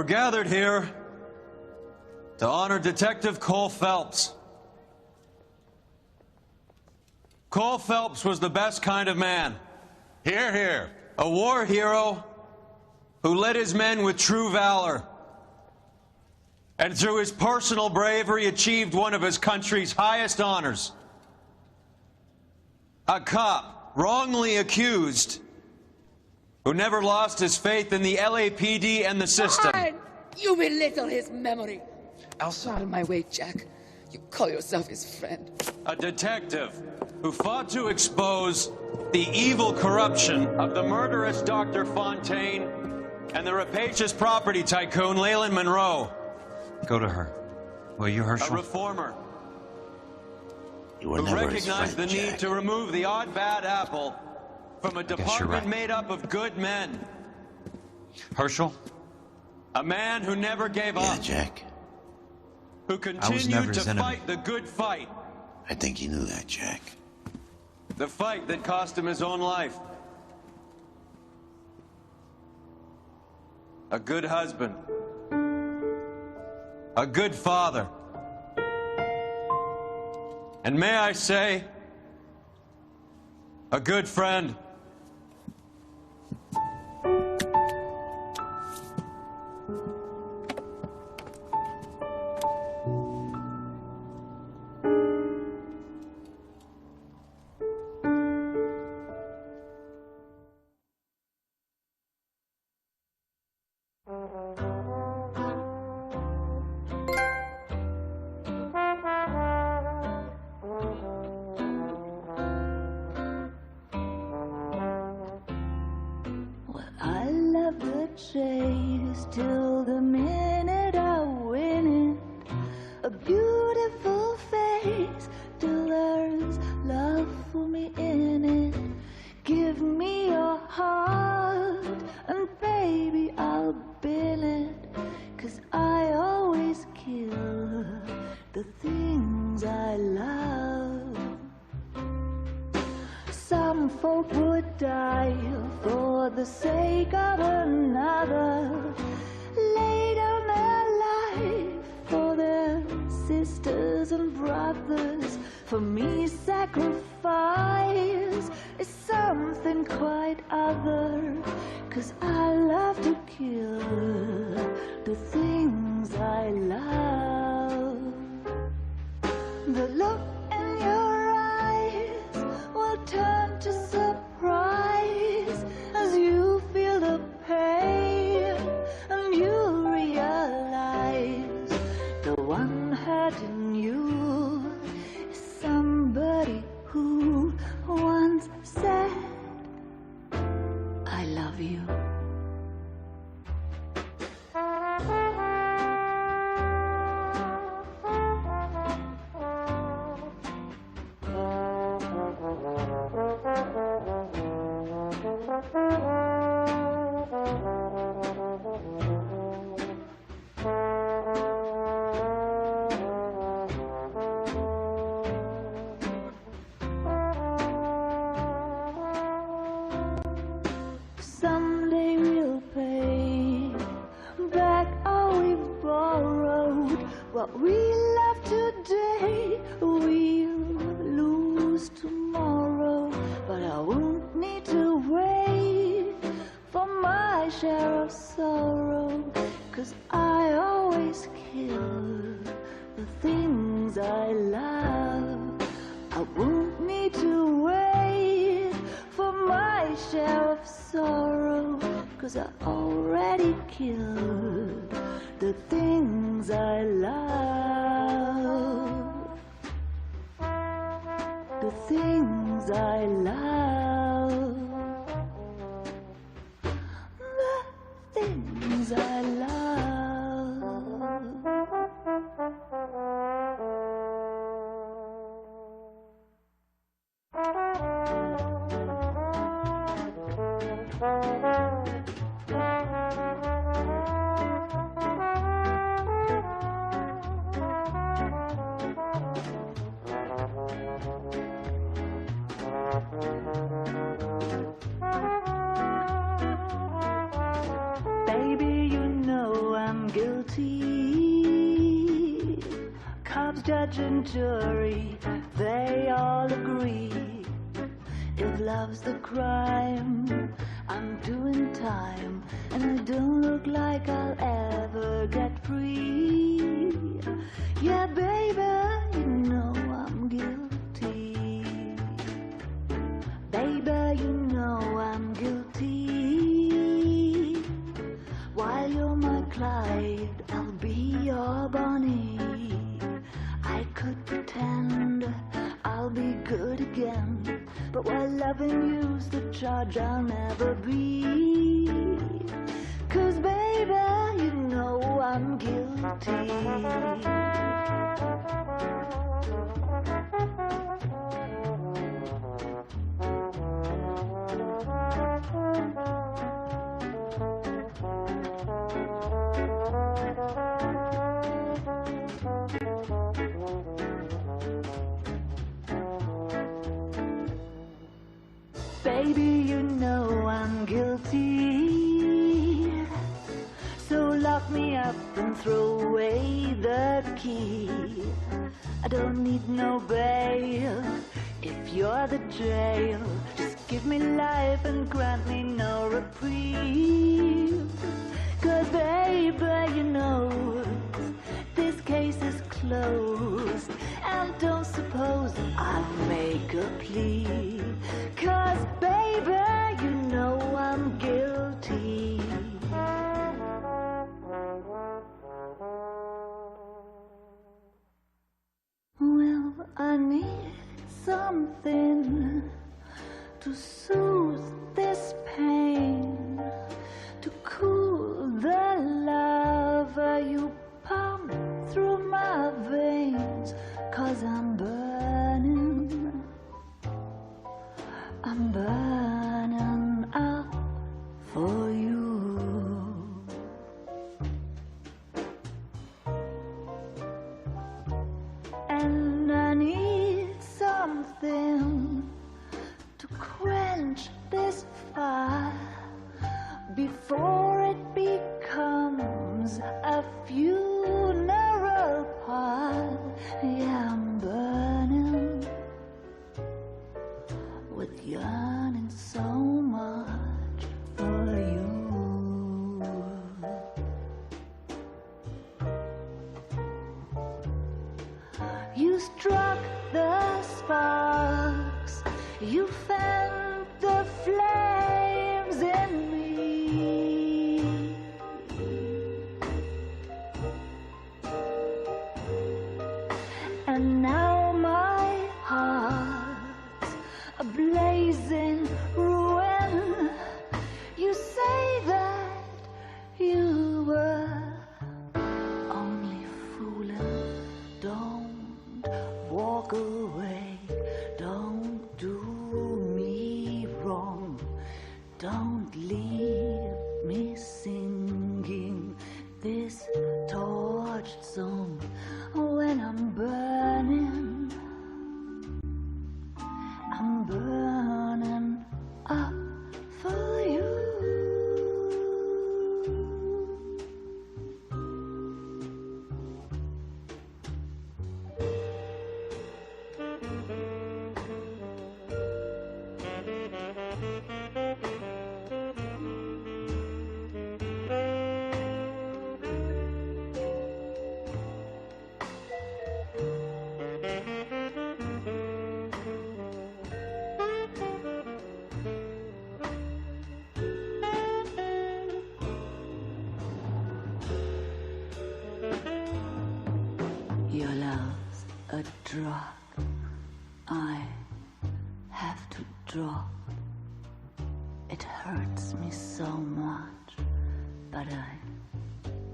S4: We're gathered here to honor Detective Cole Phelps. Cole Phelps was the best kind of man.
S7: Hear, hear.
S4: A war hero who led his men with true valor. And through his personal bravery achieved one of his country's highest honors. A cop, wrongly accused, who never lost his faith in the LAPD and the system.
S3: God, you belittle his memory. Elsa. Out of my way, Jack. You call yourself his friend.
S4: A detective who fought to expose the evil corruption of the murderous Dr. Fontaine and the rapacious property tycoon Leyland Monroe.
S2: Go to her. Will you, Herschel?
S4: A reformer
S16: You were
S4: who
S16: never his
S4: recognized
S16: friend,
S4: the need
S16: Jack.
S4: to remove the odd bad apple from a
S2: guess you're
S4: department
S2: right.
S4: made up of good men.
S2: Herschel?
S4: A man who never gave
S16: Yeah,
S4: up.
S16: Jack.
S4: Who
S2: never
S4: continued
S2: his
S4: to
S2: enemy.
S4: fight the good fight.
S16: I think you knew that, Jack.
S4: The fight that cost him his own life. A good husband. A good father. And may I say, a good friend.
S11: I love the chase till the minute I win it. A beautiful face till there's love for me in it. Give me your heart and baby I'll bill it. 'Cause I always kill the things I love. Some folk would die for the sake of another, lay down their life for their sisters and brothers. For me, sacrifice is something quite other, 'cause I love to kill the things I love. The look in your eyes will turn to surprise as you feel the pain and you realize the one hurting you is somebody who once said, I love you. Someday we'll pay back all we've borrowed. What we love today, we'll lose tomorrow. But I won't need to wait for my share of sorrow, 'cause I always kill the things I love. I won't need to wait for my share of sorrow, 'cause I already killed the things I love. The things I love. The things I love. cops, judge, and jury, they all agree. If love's the crime, I'm doing time, and I don't look like I'll ever get free. Yeah, baby, you know I'm guilty. Baby, you know I'm guilty. While you're my Clyde, I'll be your Bonnie. I could pretend I'll be good again, but while loving you's the charge I'll never be. 'Cause baby, you know I'm guilty. Baby, you know I'm guilty. So lock me up and throw away the key. I don't need no bail if you're the jail. Just give me life and grant me no reprieve. 'Cause baby, you know this case is closed, and don't suppose I'll make a plea. 'Cause baby, you know I'm guilty. Well, I need something to soothe this pain, to cool the lava you pump through my veins. 'Cause I'm burning up for you. And I need something to quench this fire before it becomes a funeral pyre. Yeah, I'm burning with yearning so much for you. You struck the sparks, you felt the flames in me. And now my heart's a blazing ruin. You say that you were only fooling. Don't walk away. Don't do me wrong. Don't leave me singing this torched song when I'm burning up for you. Your love's a drug I have to drop. It hurts me so much, but I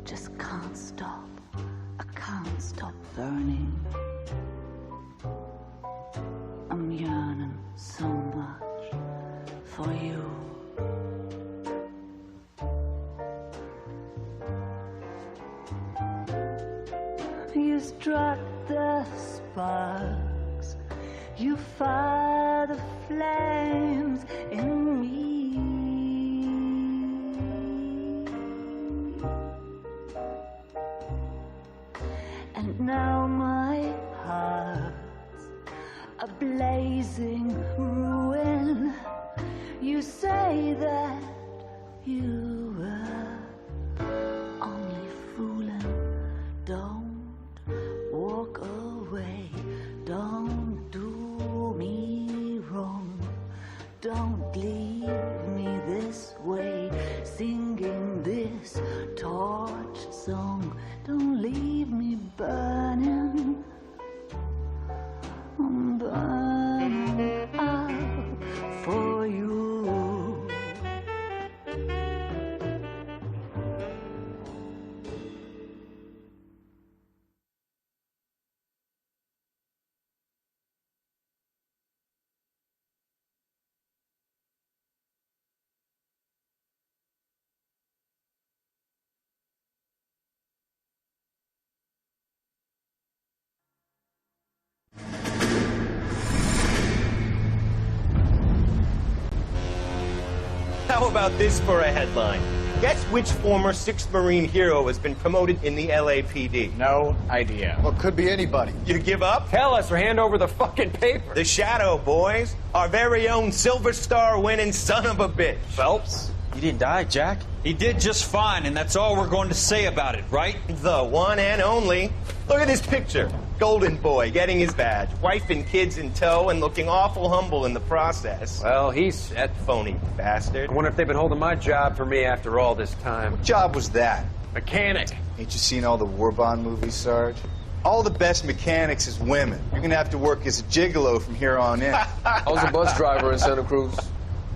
S11: just can't stop. I can't stop burning. I'm yearning so much for you. You struck the sparks, you fire the flames in me. And now my a blazing ruin. You say that you were only fooling. Don't walk away. Don't do me wrong. Don't leave me this way, singing this torch song. Don't leave me burning. I'm burning out for you.
S17: How about this for a headline? Guess which former 6th Marine hero has been promoted in the LAPD?
S18: No idea.
S7: Well, it could be anybody.
S17: You give up?
S4: Tell us or hand over the fucking paper.
S17: The Shadow, boys. Our very own Silver Star winning son of a bitch.
S18: Phelps? You didn't die, Jack.
S2: He did just fine, and that's all we're going to say about it, right?
S17: The one and only. Look at this picture. Golden boy getting his badge, wife and kids in tow, and looking awful humble in the process.
S4: Well, he's set.
S17: Phony bastard.
S4: I wonder if they've been holding my job for me after all this time.
S20: What job was that?
S4: Mechanic.
S20: Ain't you seen all the war bond movies, Sarge? All the best mechanics is women. You're gonna have to work as a gigolo from here on in.
S6: I was a bus driver in Santa Cruz.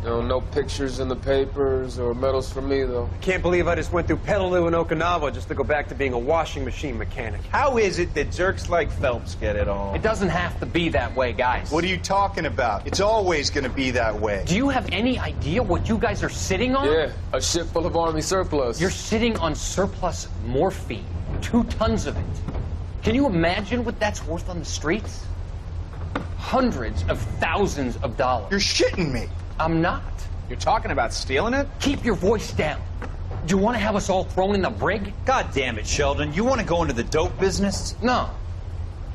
S6: You know, no pictures in the papers or medals for me, though.
S4: I can't believe I just went through Petaloo and Okinawa just to go back to being a washing machine mechanic.
S17: How is it that jerks like Phelps get it all?
S5: It doesn't have to be that way, guys.
S20: What are you talking about? It's always gonna be that way.
S5: Do you have any idea what you guys are sitting on?
S6: Yeah, a ship full of Army surplus.
S5: You're sitting on surplus morphine. 2 tons of it. Can you imagine what that's worth on the streets? Hundreds of thousands of dollars.
S20: You're shitting me.
S5: I'm not.
S18: You're talking about stealing it?
S5: Keep your voice down. Do you want to have us all thrown in the brig?
S2: God damn it, Sheldon. You want to go into the dope business?
S5: No.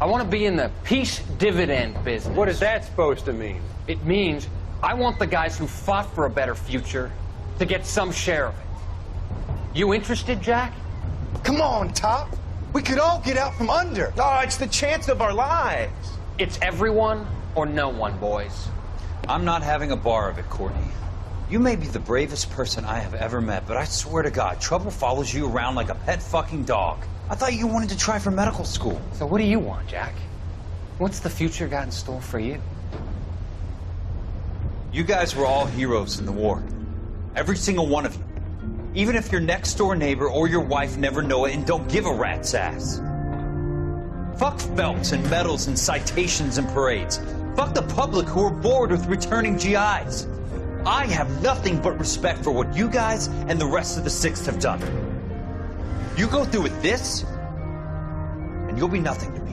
S5: I want to be in the peace dividend business.
S4: What is that supposed to mean?
S5: It means I want the guys who fought for a better future to get some share of it. You interested, Jack?
S20: Come on, Top. We could all get out from under.
S17: Oh, it's the chance of our lives.
S5: It's everyone or no one, boys.
S2: I'm not having a bar of it, Courtney. You may be the bravest person I have ever met, but I swear to God, trouble follows you around like a pet fucking dog. I thought you wanted to try for medical school.
S5: So what do you want, Jack? What's the future got in store for you?
S2: You guys were all heroes in the war. Every single one of you. Even if your next door neighbor or your wife never know it and don't give a rat's ass. Fuck Phelps and medals and citations and parades. Fuck the public who are bored with returning GIs. I have nothing but respect for what you guys and the rest of the 6th have done. You go through with this, and you'll be nothing to me.